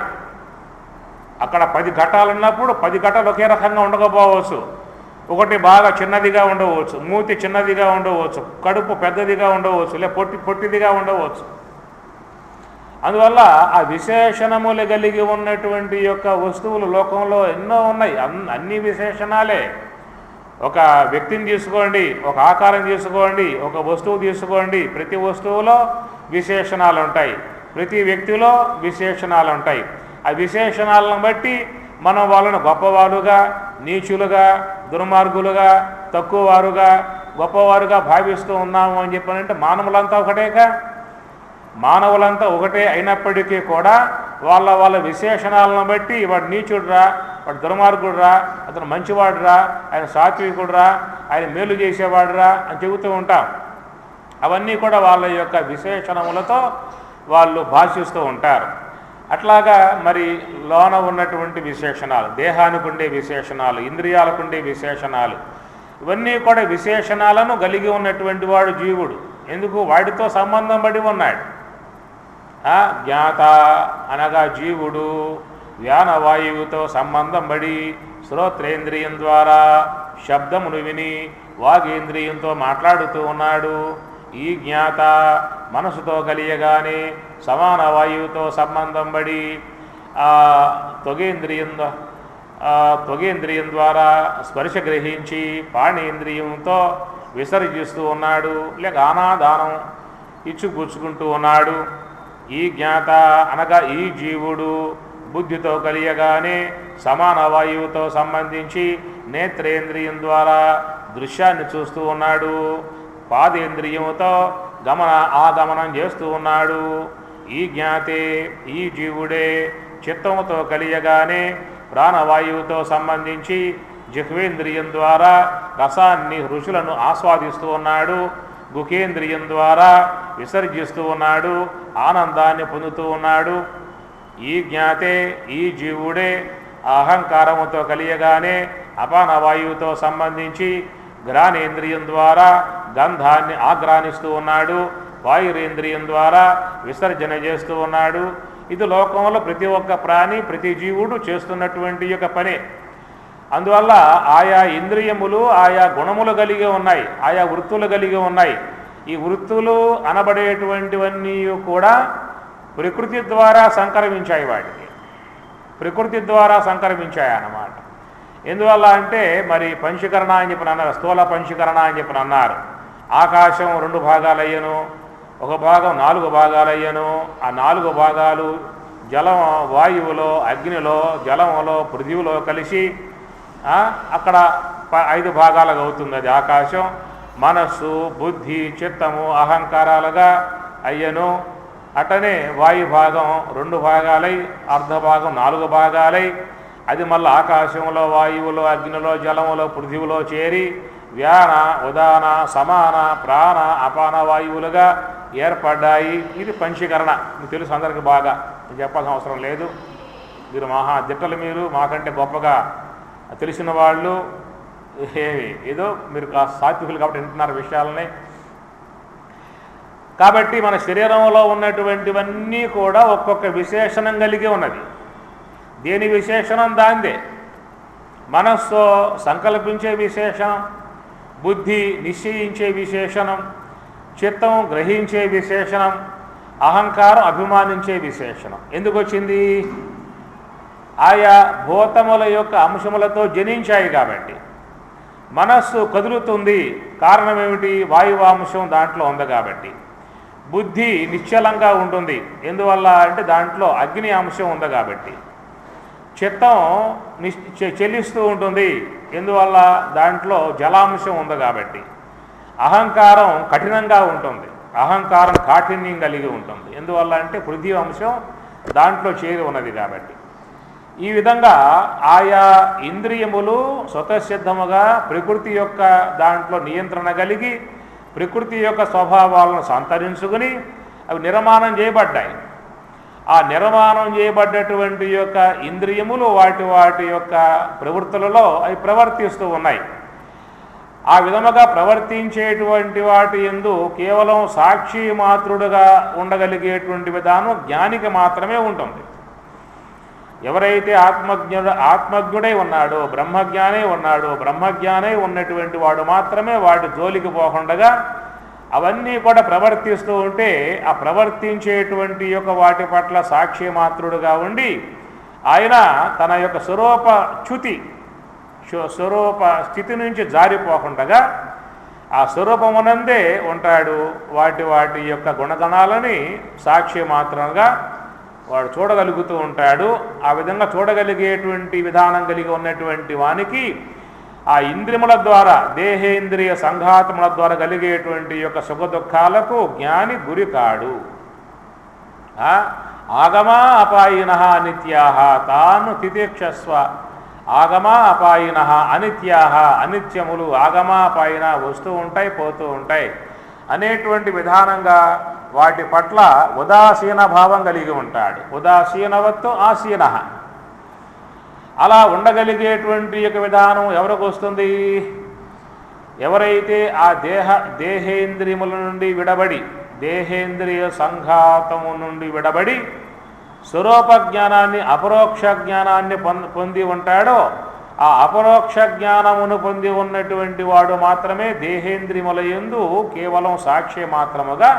Speaker 1: అక్కడ 10 ఘటాలు ఉన్నప్పుడు 10 ఘటాలు ఒకే రకంగా ఉండకపోవచ్చు. ఒకటి బాగా చిన్నదిగా ఉండవచ్చు, మూతి చిన్నదిగా ఉండవచ్చు, కడుపు పెద్దదిగా ఉండవచ్చు, లేక పొట్టిదిగా ఉండవచ్చు. అందువల్ల ఆ విశేషణములు కలిగి ఉన్నటువంటి యొక్క వస్తువులు లోకంలో ఎన్నో ఉన్నాయి. అన్ని విశేషణాలే. ఒక వ్యక్తిని తీసుకోండి, ఒక ఆకారం తీసుకోండి, ఒక వస్తువు తీసుకోండి, ప్రతి వస్తువులో విశేషణాలు ఉంటాయి, ప్రతి వ్యక్తిలో విశేషణాలు ఉంటాయి. ఆ విశేషణాలను బట్టి మనం వాళ్ళను గొప్పవారుగా, నీచులుగా, దుర్మార్గులుగా, తక్కువవారుగా, గొప్పవారుగా భావిస్తూ ఉన్నాము అని చెప్పనంటే మానవులంతా ఒకటేగా. మానవులంతా ఒకటే అయినప్పటికీ కూడా వాళ్ళ విశేషణాలను బట్టి వాడు నీచుడురా, వాడు దుర్మార్గుడురా, అతను మంచివాడురా, ఆయన సాత్వికుడురా, ఆయన మేలు చేసేవాడురా అని చెబుతూ ఉంటాం. అవన్నీ కూడా వాళ్ళ యొక్క విశేషణములతో వాళ్ళు భాషిస్తూ ఉంటారు. అట్లాగా మరి లోన ఉన్నటువంటి విశేషణాలు, దేహానికి ఉండే విశేషణాలు, ఇంద్రియాలకు ఉండే విశేషణాలు, ఇవన్నీ కూడా విశేషణాలను కలిగి ఉన్నటువంటి వాడు జీవుడు. ఎందుకు? వాడితో సంబంధం పడి ఉన్నాడు. జ్ఞాత అనగా జీవుడు వ్యానవాయువుతో సంబంధం పడి శ్రోత్రేంద్రియం ద్వారా శబ్దమును విని వాగేంద్రియంతో మాట్లాడుతూ ఉన్నాడు. ఈ జ్ఞాత మనసుతో కలియగానే సమాన వాయువుతో సంబంధం పడి త్వగేంద్రియం ద్వారా స్పర్శ గ్రహించి పాణేంద్రియంతో విసర్జిస్తూ ఉన్నాడు, లేక ఆనాదానం ఇచ్చుపుచ్చుకుంటూ ఉన్నాడు. ఈ జ్ఞాత అనగా ఈ జీవుడు బుద్ధితో కలియగానే సమాన వాయువుతో సంబంధించి నేత్రేంద్రియం ద్వారా దృశ్యాన్ని చూస్తూ ఉన్నాడు, పాదేంద్రియంతో ఆగమనం చేస్తూ ఉన్నాడు. ఈ జ్ఞాతే, ఈ జీవుడే చిత్తముతో కలియగానే ప్రాణవాయువుతో సంబంధించి జిహ్వేంద్రియం ద్వారా రసాన్ని, రుచులను ఆస్వాదిస్తూ ఉన్నాడు. గుఖేంద్రియం ద్వారా విసర్జిస్తూ ఉన్నాడు, ఆనందాన్ని పొందుతూ ఉన్నాడు. ఈ జ్ఞాతే, ఈ జీవుడే అహంకారముతో కలియగానే అపానవాయువుతో సంబంధించి ఘ్రాణేంద్రియం ద్వారా గంధాన్ని ఆగ్రానిస్తూ ఉన్నాడు, వాయురేంద్రియం ద్వారా విసర్జన చేస్తూ ఉన్నాడు. ఇది లోకంలో ప్రతి ఒక్క ప్రాణి, ప్రతి జీవుడు చేస్తున్నటువంటి యొక్క పనే. అందువల్ల ఆయా ఇంద్రియములు ఆయా గుణములు కలిగి ఉన్నాయి, ఆయా వృత్తులు కలిగి ఉన్నాయి. ఈ వృత్తులు అనబడేటువంటివన్నీ కూడా ప్రకృతి ద్వారా సంక్రమించాయి వాటికి. ప్రకృతి ద్వారా సంక్రమించాయన్నమాట. ఎందువల్ల అంటే మరి పంచీకరణ అని చెప్పి అన్నారు, స్థూల పంచీకరణ అని చెప్పి అన్నారు. ఆకాశం 2 భాగాలయ్యను, ఒక భాగం 4 భాగాలయ్యను. ఆ 4 భాగాలు జలం, వాయువులో, అగ్నిలో, జలములో, పృథివిలో కలిసి అక్కడ 5 భాగాలుగా అవుతుంది. అది ఆకాశం. మనస్సు, బుద్ధి, చిత్తము, అహంకారాలుగా అయ్యను. అటనే వాయు భాగం 2 భాగాలై, అర్ధ భాగం 4 భాగాలై, అది మళ్ళీ ఆకాశంలో, వాయువులో, అగ్నిలో, జలములో, పృథివిలో చేరి వ్యాన, ఉదాన, సమాన, ప్రాణ, అపాన వాయువులుగా ఏర్పడ్డాయి. ఇది పంచీకరణ. మీకు తెలుసు అందరికీ బాగా, చెప్పాల్సిన అవసరం లేదు. మీరు మహా దిట్టలు, మీరు మాకంటే గొప్పగా తెలిసిన వాళ్ళు ఏదో మీరు సాత్వికులు కాబట్టి వింటున్నారు విషయాలని. కాబట్టి మన శరీరంలో ఉన్నటువంటివన్నీ కూడా ఒక్కొక్క విశేషణం కలిగి ఉన్నది. దేని విశేషణం దాందే. మనస్సు సంకల్పించే విశేషణం, బుద్ధి నిశ్చయించే విశేషణం, చిత్తం గ్రహించే విశేషణం, అహంకారం అభిమానించే విశేషణం. ఎందుకు వచ్చింది? ఆయా భూతముల యొక్క అంశములతో జనించాయి కాబట్టి. మనస్సు కదులుతుంది, కారణం ఏమిటి? వాయువాంశం దాంట్లో ఉంది కాబట్టి. బుద్ధి నిశ్చలంగా ఉంటుంది, ఎందువల్ల అంటే దాంట్లో అగ్ని అంశం ఉంది కాబట్టి. చిత్తం చెల్లిస్తూ ఉంటుంది, ఎందువల్ల దాంట్లో జలాంశం ఉంది కాబట్టి. అహంకారం కఠినంగా ఉంటుంది, అహంకారం కాఠిన్యం కలిగి ఉంటుంది, ఎందువల్ల అంటే పృథ్వీ అంశం దాంట్లో చేరి ఉన్నది కాబట్టి. ఈ విధంగా ఆయా ఇంద్రియములు స్వతసిద్ధముగా ప్రకృతి యొక్క దాంట్లో నియంత్రణ కలిగి ప్రకృతి యొక్క స్వభావాలను సంతరించుకుని అవి నిర్మాణం చేయబడ్డాయి. ఆ నిర్మాణం చేయబడ్డటువంటి యొక్క ఇంద్రియములు వాటి యొక్క ప్రవృత్తులలో అవి ప్రవర్తిస్తూ ఉన్నాయి. ఆ విధముగా ప్రవర్తించేటువంటి వాటి యందు కేవలం సాక్షి మాత్రుడుగా ఉండగలిగేటువంటి విధానం జ్ఞానికి మాత్రమే ఉంటుంది. ఎవరైతే ఆత్మజ్ఞుడై ఉన్నాడో, బ్రహ్మజ్ఞానే ఉన్నాడో, బ్రహ్మజ్ఞానే ఉన్నటువంటి వాడు మాత్రమే వాటి జోలికి పోకుండా అవన్నీ కూడా ప్రవర్తిస్తూ ఉంటే ఆ ప్రవర్తించేటువంటి యొక్క వాటి పట్ల సాక్షి మాత్రుడుగా ఉండి ఆయన తన యొక్క స్వరూప స్థితి నుంచి జారిపోకుండా ఆ స్వరూపమునందే ఉంటాడు. వాటి యొక్క గుణగణాలని సాక్షి మాత్రంగా వాడు చూడగలుగుతూ ఉంటాడు. ఆ విధంగా చూడగలిగేటువంటి విధానం కలిగి ఉన్నటువంటి వానికి ఆ ఇంద్రియముల ద్వారా, దేహేంద్రియ సంఘాతముల ద్వారా కలిగేటువంటి యొక్క సుఖ దుఃఖాలకు జ్ఞాని గురి కాడు. ఆగమా అపాయిన అనిత్యా తాను తితిక్షస్వ. ఆగమా అపాయిన అనిత్యా, అనిత్యములు ఆగమాపాయిన వస్తూ ఉంటాయి, పోతూ ఉంటాయి అనేటువంటి విధానంగా వాటి పట్ల ఉదాసీన భావం కలిగి ఉంటాడు. ఉదాసీనవత్తు ఆసీన. అలా ఉండగలిగేటువంటి యొక్క విధానం ఎవరికి వస్తుంది? ఎవరైతే ఆ దేహేంద్రియముల నుండి విడబడి, దేహేంద్రియ సంఘాతము నుండి విడబడి స్వరూప జ్ఞానాన్ని, అపరోక్ష జ్ఞానాన్ని పొంది ఉంటాడో, ఆ అపరోక్ష జ్ఞానమును పొంది ఉన్నటువంటి వాడు మాత్రమే దేహేంద్రియముల యందు కేవలం సాక్షి మాత్రముగా,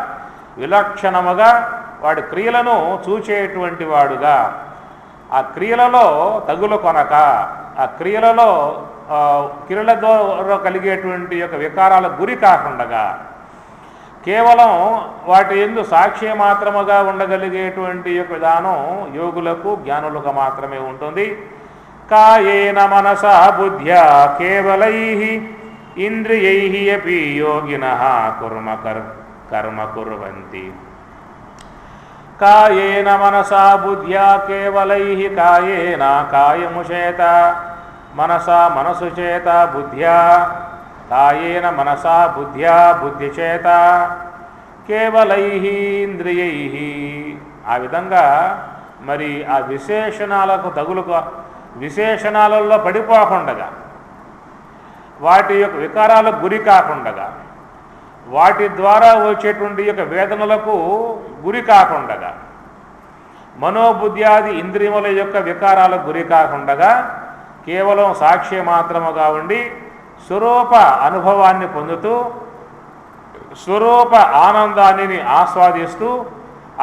Speaker 1: విలక్షణముగా వాడి క్రియలను చూచేటువంటి వాడుగా, ఆ క్రియలలో తగులు కొనక, ఆ క్రియల ద్వారా కలిగేటువంటి యొక్క వికారాల గురి కాకుండా కేవలం వాటి యందు సాక్షి మాత్రముగా ఉండగలిగేటువంటి యొక్క విధానం యోగులకు, జ్ఞానులకు మాత్రమే ఉంటుంది. కాయేన మనసా బుద్ధ్యా కేవలైః ఇంద్రియైః అపి యోగినః కర్మ కుర్వంతి. కాయేన మనసా బుద్ధ్యా కేవలైః, కాయేన కాయము చేత, మనసా మనసు చేత, బుద్ధ్యా కాయేన మనసా బుద్ధ్యా బుద్ధి చేత, కేవలైః ఇంద్రియైః. ఆ విధంగా మరి ఆ విశేషణాలలో పడిపోకుండా, వాటి యొక్క వికారాలకు గురి కాకుండా, వాటి ద్వారా వచ్చేటువంటి యొక్క వేదనలకు గురి కాకుండా, మనోబుద్ధ్యాది ఇంద్రియముల యొక్క వికారాలకు గురి కాకుండా కేవలం సాక్షి మాత్రముగా ఉండి స్వరూప అనుభవాన్ని పొందుతూ, స్వరూప ఆనందాన్ని ఆస్వాదిస్తూ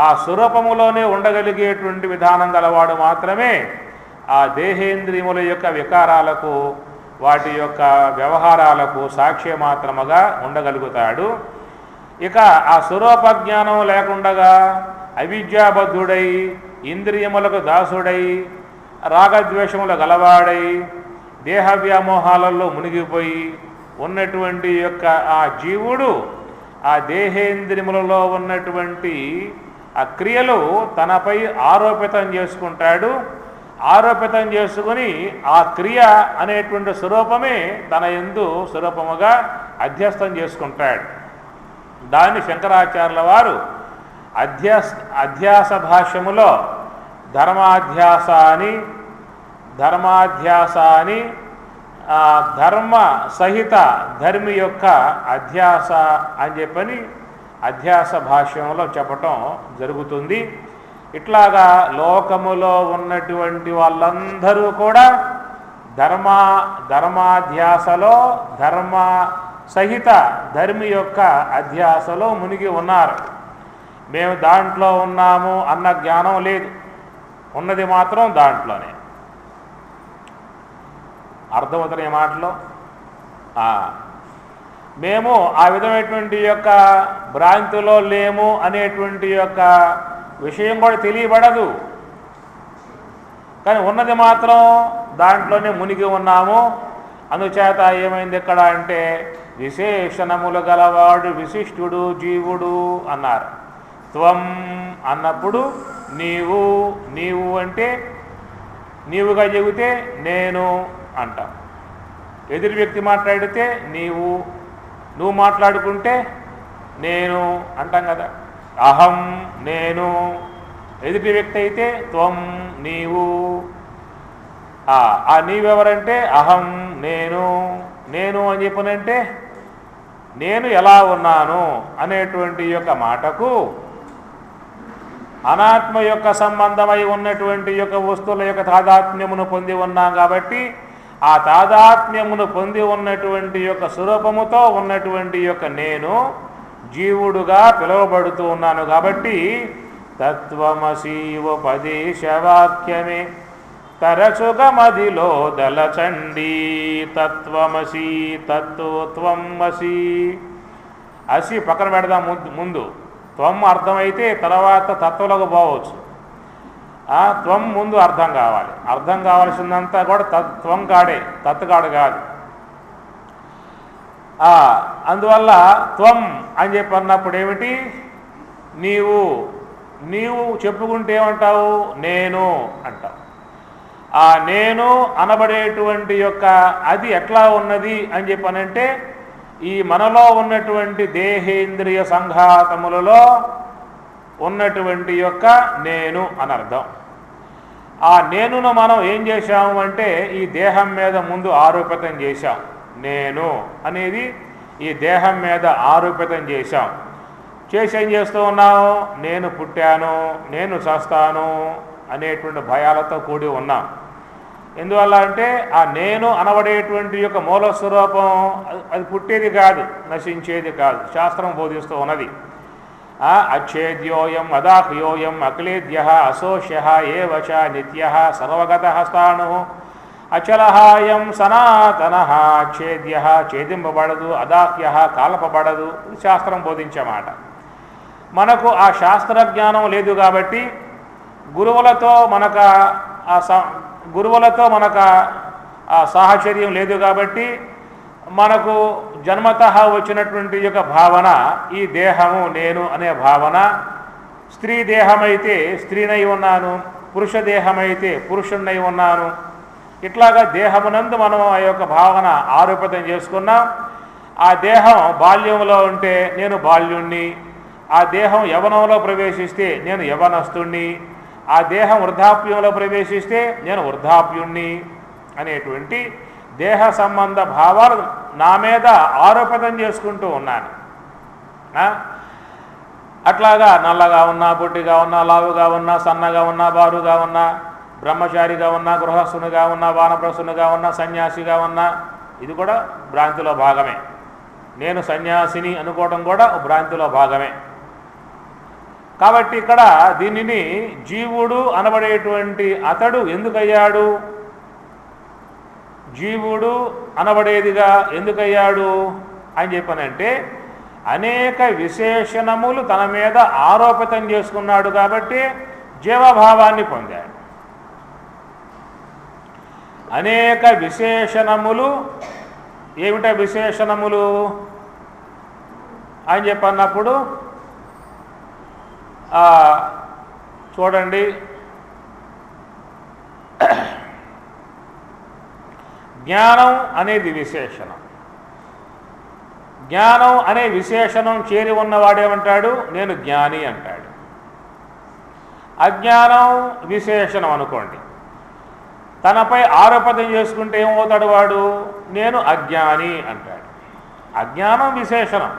Speaker 1: ఆ స్వరూపములోనే ఉండగలిగేటువంటి విధానం గలవాడు మాత్రమే ఆ దేహేంద్రియముల యొక్క వికారాలకు వాటి యొక్క వ్యవహారాలకు సాక్ష్య మాత్రముగా ఉండగలుగుతాడు. ఇక ఆ స్వరూప జ్ఞానం లేకుండగా అవిద్యాబద్ధుడై ఇంద్రియములకు దాసుడై రాగద్వేషముల గలవాడై దేహ వ్యామోహాలలో మునిగిపోయి ఉన్నటువంటి యొక్క ఆ జీవుడు ఆ దేహేంద్రియములలో ఉన్నటువంటి ఆ క్రియలు తనపై ఆరోపితం చేసుకుంటాడు. ఆరోపితం చేసుకుని ఆ క్రియ అనేటువంటి స్వరూపమే తన యందు స్వరూపముగా అధ్యస్థం చేసుకుంటాడు. దాన్ని శంకరాచార్యుల వారు అధ్యాస భాష్యములో ధర్మాధ్యాస అని ధర్మ సహిత ధర్మి యొక్క అధ్యాస అని చెప్పని అధ్యాస భాష్యంలో చెప్పటం జరుగుతుంది. ఇట్లాగా లోకములో ఉన్నటువంటి వాళ్ళందరూ కూడా ధర్మాధ్యాసలో ధర్మ సహిత ధర్మి యొక్క అధ్యాసలో మునిగి ఉన్నారు. మేము దాంట్లో ఉన్నాము అన్న జ్ఞానం లేదు, ఉన్నది మాత్రం దాంట్లోనే. అర్థమవుతున్న మాటలో మేము ఆ విధమైనటువంటి యొక్క భ్రాంతిలో లేము అనేటువంటి యొక్క విషయం కూడా తెలియబడదు, కానీ ఉన్నది మాత్రం దాంట్లోనే మునిగి ఉన్నాము. అందుచేత ఏమైంది ఇక్కడ అంటే విశేషణములు గలవాడు విశిష్టుడు జీవుడు అన్నారు. త్వం అన్నప్పుడు నీవు, నీవు అంటే నీవుగా చెబితే నేను అంటాం. ఎదురు వ్యక్తి మాట్లాడితే నీవు, నువ్వు మాట్లాడుకుంటే నేను అంటాం కదా. అహం నేను, ఎదుటి వ్యక్తి అయితే త్వం నీవు. ఆ నీవెవరంటే అహం నేను, నేను అని చెప్పనంటే నేను ఎలా ఉన్నాను అనేటువంటి యొక్క మాటకు అనాత్మ యొక్క సంబంధమై ఉన్నటువంటి యొక్క వస్తువుల యొక్క తాదాత్మ్యమును పొంది ఉన్నాం కాబట్టి ఆ తాదాత్మ్యమును పొంది ఉన్నటువంటి యొక్క స్వరూపముతో ఉన్నటువంటి యొక్క నేను జీవుడుగా పిలువబడుతూ ఉన్నాను. కాబట్టి తత్వమసీవోపదేశవాక్యమే తరచుగా మదిలో దలచండి. తత్వమసి, తత్వమసి, అసి పక్కన పెడదాం ముందు. త్వం అర్థమైతే తర్వాత తత్వలకు పోవచ్చు. త్వం ముందు అర్థం కావాలి. అర్థం కావాల్సిందంతా కూడా త్వం కాడే, తత్కాడు కాదు. అందువల్ల త్వం అని చెప్పి అన్నప్పుడు ఏమిటి, నీవు, నీవు చెప్పుకుంటే ఏమంటావు, నేను అంటావు. ఆ నేను అనబడేటువంటి యొక్క అది ఎట్లా ఉన్నది అని చెప్పనంటే ఈ మనలో ఉన్నటువంటి దేహేంద్రియ సంఘాతములలో ఉన్నటువంటి యొక్క నేను అని అర్థం. ఆ నేనును మనం ఏం చేశాము అంటే ఈ దేహం మీద ముందు ఆరోపితం చేశాం. నేను అనేది ఈ దేహం మీద ఆరోపితం చేశాం. చేసి ఏం చేస్తూ ఉన్నాము, నేను పుట్టాను, నేను చస్తాను అనేటువంటి భయాలతో కూడి ఉన్నాం. ఎందువల్ల అంటే ఆ నేను అనబడేటువంటి యొక్క మూల స్వరూపం అది పుట్టేది కాదు, నశించేది కాదు. శాస్త్రం బోధిస్తూ ఉన్నది. అచ్ఛేద్యోయం అదాహ్యోయం అక్లేద్య అశోష్య ఏవచ నిత్య సర్వగత స్థాణు అచలహాయం సనాతన. ఛేద్య ఛేదింపబడదు, అదాహ్య కాల్పబడదు. శాస్త్రం బోధించే మాట. మనకు ఆ శాస్త్ర జ్ఞానం లేదు కాబట్టి గురువులతో మనకు ఆ సాహచర్యం లేదు కాబట్టి మనకు జన్మతః వచ్చినటువంటి యొక్క భావన ఈ దేహము నేను అనే భావన. స్త్రీ దేహమైతే స్త్రీనై ఉన్నాను, పురుష దేహమైతే పురుషుణ్ణై ఉన్నాను. ఇట్లాగా దేహమునందు మనం ఆ యొక్క భావన ఆరోపితం చేసుకున్నాం. ఆ దేహం బాల్యంలో ఉంటే నేను బాల్యుణ్ణి, ఆ దేహం యవనంలో ప్రవేశిస్తే నేను యవనస్తుణ్ణి, ఆ దేహం వృద్ధాప్యంలో ప్రవేశిస్తే నేను వృద్ధాప్యుణ్ణి అనేటువంటి దేహ సంబంధ భావాలు నా మీద ఆరోపితం చేసుకుంటూ ఉన్నాను. అట్లాగా నల్లగా ఉన్నా, పొట్టిగా ఉన్నా, లావుగా ఉన్నా, సన్నగా ఉన్నా, బారుగా ఉన్నా, బ్రహ్మచారిగా ఉన్నా, గృహస్థునిగా ఉన్నా, వానప్రస్థునిగా ఉన్నా, సన్యాసిగా ఉన్నా, ఇది కూడా భ్రాంతిలో భాగమే. నేను సన్యాసిని అనుకోవడం కూడా భ్రాంతిలో భాగమే. కాబట్టి ఇక్కడ దీనిని జీవుడు అనబడేటువంటి అతడు ఎందుకయ్యాడు, జీవుడు అనబడేదిగా ఎందుకయ్యాడు అని చెప్పనంటే అనేక విశేషణములు తన మీద ఆరోపితం చేసుకున్నాడు కాబట్టి జీవభావాన్ని పొందాడు. అనేక విశేషణములు, ఏమిట విశేషణములు అని చెప్పన్నప్పుడు చూడండి, జ్ఞానం అనేది విశేషణం. జ్ఞానం అనే విశేషణం చేరి ఉన్నవాడేమంటాడు, నేను జ్ఞాని అంటాడు. అజ్ఞానం విశేషణం అనుకోండి, తనపై ఆరోపణం చేసుకుంటే ఏమవుతాడు వాడు, నేను అజ్ఞాని అంటాడు. అజ్ఞానం విశేషణం,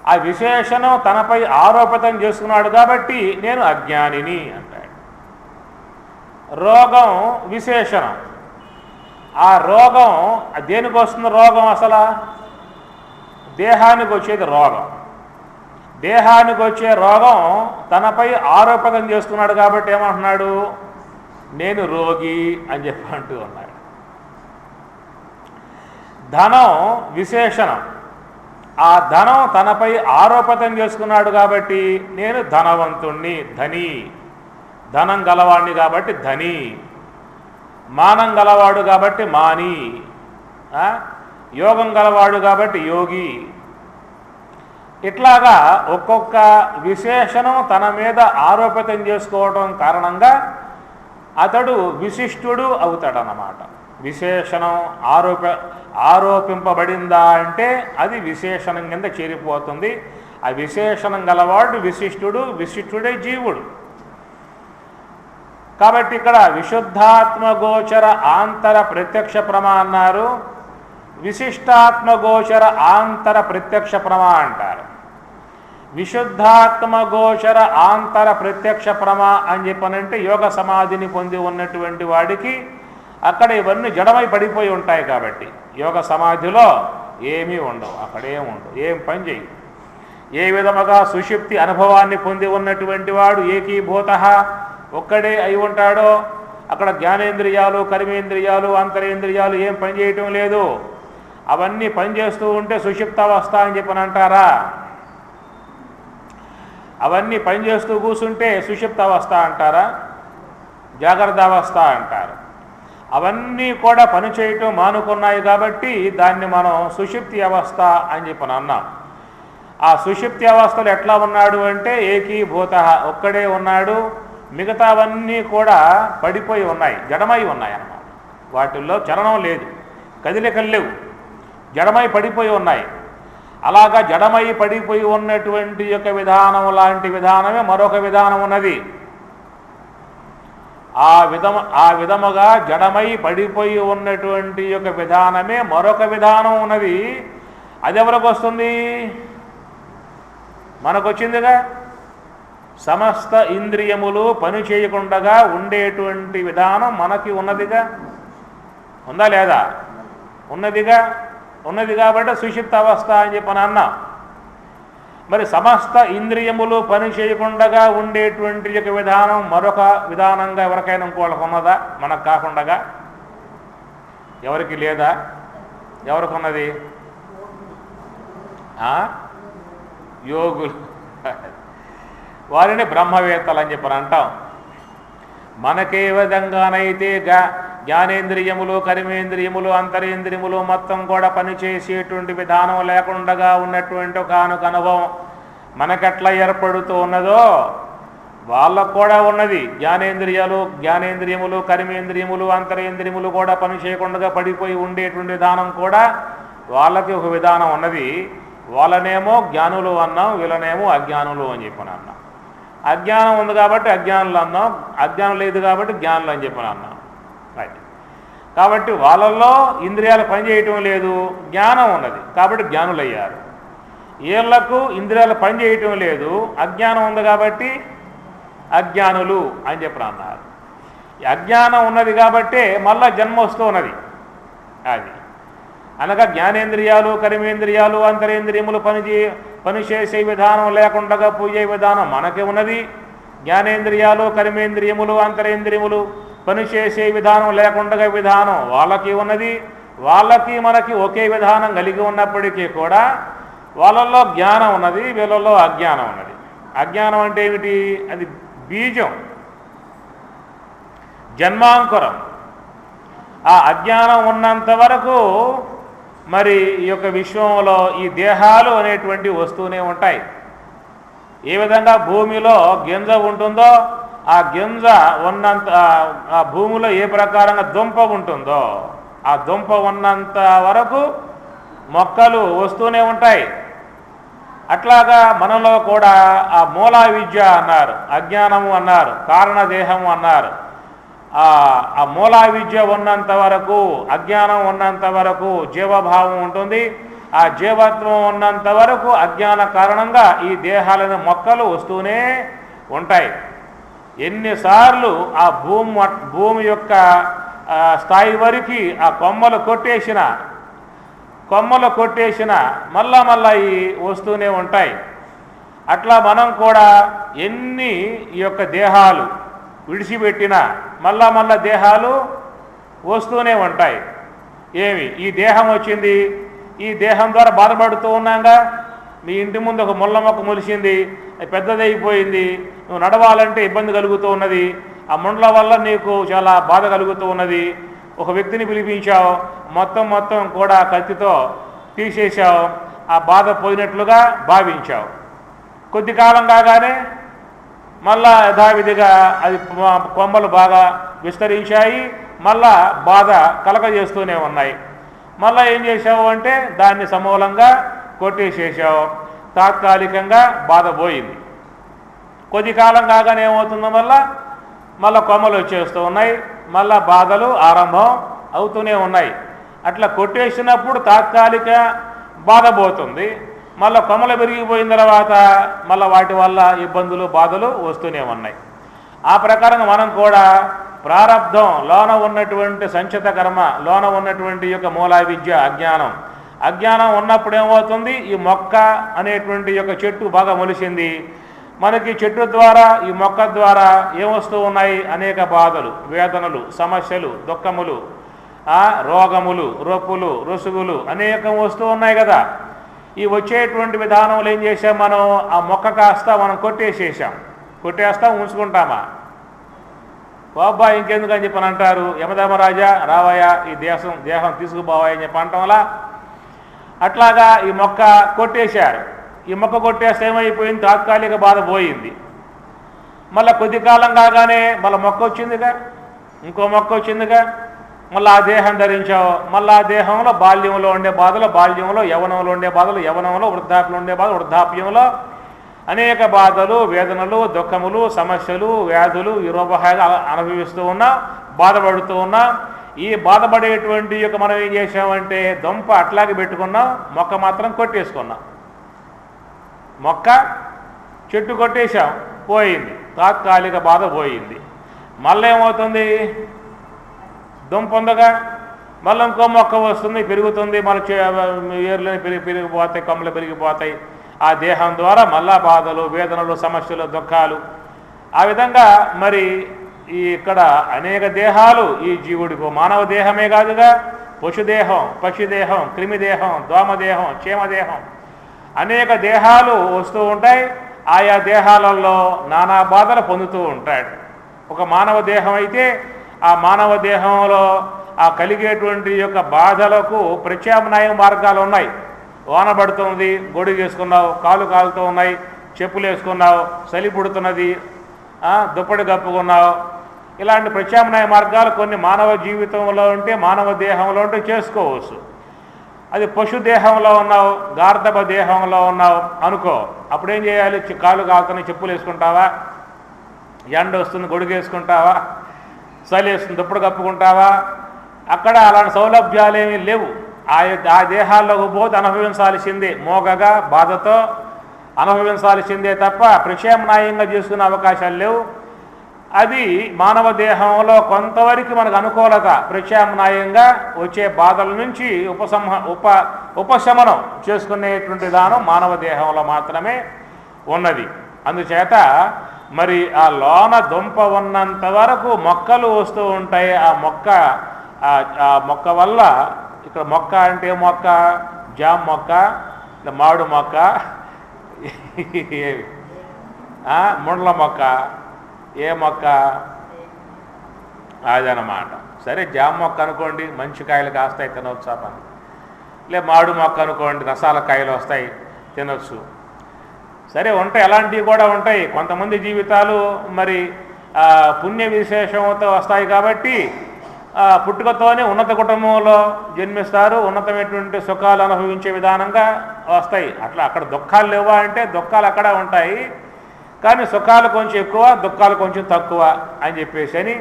Speaker 1: ఆ విశేషణం తనపై ఆరోపితం చేసుకున్నాడు కాబట్టి నేను అజ్ఞానిని అంటాడు. రోగం విశేషణం, ఆ రోగం దేనికి వస్తుంది, రోగం అసలు దేహానికి వచ్చేది రోగం. దేహానికి వచ్చే రోగం తనపై ఆరోపణం చేసుకున్నాడు కాబట్టి ఏమంటున్నాడు, నేను రోగి అని చెప్పి అంటూ ఉన్నాడు. ధనం విశేషణం, ఆ ధనం తనపై ఆరోపణం చేసుకున్నాడు కాబట్టి నేను ధనవంతుణ్ణి, ధని, ధనం గలవాణ్ణి కాబట్టి ధని, మానం గలవాడు కాబట్టి మాని, యోగం గలవాడు కాబట్టి యోగి. ఇట్లాగా ఒక్కొక్క విశేషణం తన మీద ఆరోపితం చేసుకోవడం కారణంగా అతడు విశిష్టుడు అవుతాడన్నమాట. విశేషణం ఆరోపింపబడిందా అంటే అది విశేషణం కింద చేరిపోతుంది. ఆ విశేషణం గలవాడు విశిష్టుడు, విశిష్టుడే జీవుడు. కాబట్టి ఇక్కడ విశుద్ధాత్మగోచర ఆంతర ప్రత్యక్ష ప్రమా అన్నారు, విశిష్టాత్మగోచర ఆంతర ప్రత్యక్ష ప్రమా అంటారు. విశుద్ధాత్మగోచర ఆంతర ప్రత్యక్ష ప్రమా అని చెప్పనంటే యోగ సమాధిని పొంది ఉన్నటువంటి వాడికి అక్కడ ఇవన్నీ జడమై పడిపోయి ఉంటాయి కాబట్టి యోగ సమాధిలో ఏమీ ఉండవు, అక్కడేం ఉండవు, ఏం పని చేయవు. ఏ విధముగా సుషుప్తి అనుభవాన్ని పొంది ఉన్నటువంటి వాడు ఏకీభూత ఒక్కడే అయి ఉంటాడో అక్కడ జ్ఞానేంద్రియాలు, కర్మేంద్రియాలు, అంతరేంద్రియాలు ఏం పనిచేయటం లేదు. అవన్నీ పనిచేస్తూ ఉంటే సుషుప్తావస్థ అని చెప్పని అంటారా? అవన్నీ పనిచేస్తూ కూర్చుంటే సుషుప్తావస్థ అంటారా? జాగ్రత్త అవస్థ అంటారు. అవన్నీ కూడా పనిచేయటం మానుకున్నాయి కాబట్టి దాన్ని మనం సుషుప్తి అవస్థ అని చెప్పని అన్నాం. ఆ సుషుప్తి అవస్థలు ఎట్లా ఉన్నాడు అంటే ఏకీభూత ఒక్కడే ఉన్నాడు, మిగతావన్నీ కూడా పడిపోయి ఉన్నాయి, జడమై ఉన్నాయి అన్నమాట. వాటిల్లో చలనం లేదు, కదిలికలు లేవు, జడమై పడిపోయి ఉన్నాయి. అలాగా జడమై పడిపోయి ఉన్నటువంటి యొక్క విధానం లాంటి విధానమే మరొక విధానం ఉన్నది. ఆ విధముగా జడమై పడిపోయి ఉన్నటువంటి యొక్క విధానమే మరొక విధానం ఉన్నది. అది ఎవరికి వస్తుంది? మనకొచ్చిందిగా. సమస్త ఇంద్రియములు పని చేయకుండా ఉండేటువంటి విధానం మనకి ఉన్నదిగా. ఉందా లేదా? ఉన్నదిగా. ఉన్నది కాబట్టి సుషుప్త అవస్థ అని చెప్పని అన్నాం. మరి సమస్త ఇంద్రియములు పని చేయకుండా ఉండేటువంటి యొక్క విధానం మరొక విధానంగా ఎవరికైనా ఇంకోళ్ళకు ఉన్నదా? మనకు కాకుండా ఎవరికి లేదా? ఎవరికి ఉన్నది? యోగులు, వారిని బ్రహ్మవేత్తలు అని చెప్పని అంటాం. మనకే విధంగానైతే జ్ఞానేంద్రియములు, కర్మేంద్రియములు, అంతరేంద్రియములు మొత్తం కూడా పనిచేసేటువంటి విధానం లేకుండా ఉన్నటువంటి ఒక అనుభవం మనకెట్లా ఏర్పడుతూ ఉన్నదో వాళ్ళకు కూడా ఉన్నది. జ్ఞానేంద్రియములు, కర్మేంద్రియములు, అంతరేంద్రియములు కూడా పని చేయకుండా పడిపోయి ఉండేటువంటి విధానం కూడా వాళ్ళకి ఒక విధానం ఉన్నది. వాళ్ళనేమో జ్ఞానులు అన్నాం, వీళ్ళనేమో అజ్ఞానులు అని చెప్పని అన్నాం. అజ్ఞానం ఉంది కాబట్టి అజ్ఞానులు అన్నాం, అజ్ఞానం లేదు కాబట్టి జ్ఞానులు అని చెప్పని అన్నాం. రైట్. కాబట్టి వాళ్ళల్లో ఇంద్రియాలు పనిచేయటం లేదు, జ్ఞానం ఉన్నది కాబట్టి జ్ఞానులు అయ్యారు. వీళ్లకు ఇంద్రియాలు పనిచేయటం లేదు, అజ్ఞానం ఉంది కాబట్టి అజ్ఞానులు అని చెప్పని అన్నారు. అజ్ఞానం ఉన్నది కాబట్టే మళ్ళా జన్మ వస్తూ ఉన్నది. అది అనగా జ్ఞానేంద్రియాలు, కర్మేంద్రియాలు, అంతరేంద్రియములు పనిచేసే విధానం లేకుండా పోయే విధానం మనకి ఉన్నది. జ్ఞానేంద్రియాలు, కర్మేంద్రియములు, అంతరేంద్రియములు పనిచేసే విధానం లేకుండా విధానం వాళ్ళకి ఉన్నది. వాళ్ళకి మనకి ఒకే విధానం కలిగి ఉన్నప్పటికీ కూడా వాళ్ళల్లో జ్ఞానం ఉన్నది, వీళ్ళల్లో అజ్ఞానం ఉన్నది. అజ్ఞానం అంటే ఏమిటి? అది బీజం, జన్మాంకురం. ఆ అజ్ఞానం ఉన్నంత వరకు మరి ఈ యొక్క విశ్వంలో ఈ దేహాలు అనేటువంటి వస్తూనే ఉంటాయి. ఏ విధంగా భూమిలో గింజ ఉంటుందో ఆ గింజ ఉన్నంత, ఆ భూమిలో ఏ ప్రకారంగా దుంప ఉంటుందో ఆ దుంప ఉన్నంత వరకు మొక్కలు వస్తూనే ఉంటాయి. అట్లాగా మనలో కూడా ఆ మూలా విద్య అన్నారు, అజ్ఞానము అన్నారు, కారణదేహము అన్నారు. ఆ మూలా విద్య ఉన్నంత వరకు, అజ్ఞానం ఉన్నంత వరకు జీవభావం ఉంటుంది. ఆ జీవత్వం ఉన్నంత వరకు అజ్ఞాన కారణంగా ఈ దేహాలను మొక్కలు వస్తూనే ఉంటాయి. ఎన్నిసార్లు ఆ భూమి యొక్క స్థాయి వరకు ఆ కొమ్మలు కొట్టేసిన మళ్ళా ఈ వస్తూనే ఉంటాయి. అట్లా మనం కూడా ఎన్ని ఈ యొక్క దేహాలు విడిచిపెట్టినా మళ్ళా దేహాలు వస్తూనే ఉంటాయి. ఏమి ఈ దేహం వచ్చింది, ఈ దేహం ద్వారా బాధపడుతూ ఉన్నాగా. మీ ఇంటి ముందు ఒక ముళ్ళ మొక్క మొలిచింది, అది పెద్దదైపోయింది, నువ్వు నడవాలంటే ఇబ్బంది కలుగుతూ ఉన్నది. ఆ ముండ్ల వల్ల నీకు చాలా బాధ కలుగుతూ ఉన్నది. ఒక వ్యక్తిని పిలిపించావు, మొత్తం కూడా కత్తితో తీసేశావు, ఆ బాధ పోయినట్లుగా భావించావు. కొద్ది కాలం కాగానే మళ్ళా యథావిధిగా అది కొమ్మలు బాగా విస్తరించాయి, మళ్ళా బాధ కలగజేస్తూనే ఉన్నాయి. మళ్ళీ ఏం చేశావు అంటే దాన్ని సమూలంగా కొట్టేసేసావు. తాత్కాలికంగా బాధ పోయింది. కొద్ది కాలం కాగానే ఏమవుతుందో మళ్ళా కొమ్మలు వచ్చేస్తూ ఉన్నాయి, మళ్ళా బాధలు ఆరంభం అవుతూనే ఉన్నాయి. అట్లా కొట్టేసినప్పుడు తాత్కాలిక బాధ పోతుంది, మళ్ళీ కొమ్మలు పెరిగిపోయిన తర్వాత మళ్ళీ వాటి వల్ల ఇబ్బందులు బాధలు వస్తూనే ఉన్నాయి. ఆ ప్రకారంగా మనం కూడా ప్రారబ్ధం లోన ఉన్నటువంటి సంచిత కర్మ, లోన ఉన్నటువంటి యొక్క మూలా విద్య అజ్ఞానం ఉన్నప్పుడు ఏమవుతుంది? ఈ మొక్క అనేటువంటి యొక్క చెట్టు బాగా మొలిసింది. మనకి చెట్టు ద్వారా, ఈ మొక్క ద్వారా ఏమొస్తూ ఉన్నాయి? అనేక బాధలు, వేదనలు, సమస్యలు, దుఃఖములు, రోగములు, రొప్పులు, రుసుగులు అనేకం వస్తూ ఉన్నాయి కదా. ఈ వచ్చేటువంటి విధానంలో ఏం చేసాం? మనం ఆ మొక్క కాస్త మనం కొట్టేస్తాం, ఉంచుకుంటామా? బాబా ఇంకెందుకని చెప్పని అంటారు, యమధర్మరాజా రావయ్యా ఈ దేహం తీసుకుపోవా అని చెప్పి అంటాంలా. అట్లాగా ఈ మొక్క కొట్టేశారు. ఈ మొక్క కొట్టేస్తే ఏమైపోయింది? తాత్కాలిక బాధ పోయింది. మళ్ళీ కొద్ది కాలం కాగానే మళ్ళీ మొక్క వచ్చిందిగా, ఇంకో మొక్క వచ్చిందిగా, మళ్ళీ ఆ దేహం ధరించావు. మళ్ళీ ఆ దేహంలో బాల్యంలో ఉండే బాధలు, బాల్యంలో యవనంలో ఉండే బాధలు, యవనంలో వృద్ధాప్యంలో ఉండే బాధలు, వృద్ధాప్యంలో అనేక బాధలు, వేదనలు, దుఃఖములు, సమస్యలు, వ్యాధులు ఈ రూపంగా అనుభవిస్తూ ఉన్నాం, బాధపడుతూ ఉన్నాం. ఈ బాధపడేటువంటి యొక్క మనం ఏం చేసామంటే దొంప అట్లాగే పెట్టుకున్నాం, మొక్క మాత్రం కొట్టేసుకున్నాం. మొక్క చెట్టు కొట్టేశాం, పోయింది, తాత్కాలిక బాధ పోయింది. మళ్ళీ ఏమవుతుంది? దుంప ఉందగా, మళ్ళీ ఇంకో మొక్క వస్తుంది, పెరుగుతుంది, మన ఏర్లని పెరిగిపోతాయి, కొమ్మలు పెరిగిపోతాయి. ఆ దేహం ద్వారా మళ్ళా బాధలు, వేదనలు, సమస్యలు, దుఃఖాలు. ఆ విధంగా మరి ఇక్కడ అనేక దేహాలు ఈ జీవుడికి. మానవ దేహమే కాదుగా, పశుదేహం, పక్షిదేహం, క్రిమిదేహం, దోమదేహం, క్షేమదేహం, అనేక దేహాలు వస్తూ ఉంటాయి. ఆయా దేహాలలో నానా బాధలు పొందుతూ ఉంటాడు. ఒక మానవ దేహం అయితే ఆ మానవ దేహంలో ఆ కలిగేటువంటి యొక్క బాధలకు ప్రత్యామ్నాయ మార్గాలు ఉన్నాయి. వాన పడుతుంది, గొడుగు వేసుకున్నావు, కాలు కాలుతూ ఉన్నాయి, చెప్పులు వేసుకున్నావు, చలి పుడుతున్నది, దుప్పటి కప్పుకున్నావు. ఇలాంటి ప్రత్యామ్నాయ మార్గాలు కొన్ని మానవ జీవితంలో ఉంటే, మానవ దేహంలో ఉంటే చేసుకోవచ్చు. అది పశు దేహంలో ఉన్నావు, గార్ధబ దేహంలో ఉన్నావు అనుకో, అప్పుడేం చేయాలి? కాలు కాలుతున్నాయి, చెప్పులు వేసుకుంటావా? ఎండ వస్తుంది, గొడుగు వేసుకుంటావా? చలి వేస్తుంది, దుప్పటి కప్పుకుంటావా? అక్కడ అలాంటి సౌలభ్యాలు ఏమీ లేవు. ఆ దేహాల్లోకి పోతే అనుభవించాల్సిందే, మోగగా బాధతో అనుభవించాల్సిందే తప్ప ప్రత్యామ్నాయంగా చేసుకునే అవకాశాలు లేవు. అది మానవ దేహంలో కొంతవరకు మనకు అనుకూలత ప్రత్యామ్నాయంగా వచ్చే బాధల నుంచి ఉపశమనం చేసుకునేటువంటి విధానం మానవ దేహంలో మాత్రమే ఉన్నది. అందుచేత మరి ఆ లోన దుంప ఉన్నంత వరకు మొక్కలు వస్తూ ఉంటాయి. ఆ మొక్క వల్ల ఇక్కడ మొక్క అంటే మొక్క జామ మొక్క, మామిడి మొక్క, ముండ్ల మొక్క, ఏ మొక్క అదనమాట. సరే జామ మొక్క అనుకోండి, మంచి కాయలు కాస్తాయి, తినవచ్చు ఆ పని. మామిడి మొక్క అనుకోండి, రసాల కాయలు వస్తాయి, తినొచ్చు. సరే ఉంటాయి, అలాంటివి కూడా ఉంటాయి. కొంతమంది జీవితాలు మరి పుణ్య విశేషంతో వస్తాయి కాబట్టి పుట్టుకతోనే ఉన్నత కుటుంబంలో జన్మిస్తారు, ఉన్నతమైనటువంటి సుఖాలు అనుభవించే విధానంగా వస్తాయి. అట్లా అక్కడ దుఃఖాలు లేవా అంటే దుఃఖాలు అక్కడ ఉంటాయి, కానీ సుఖాలు కొంచెం ఎక్కువ, దుఃఖాలు కొంచెం తక్కువ అని చెప్పేసి అని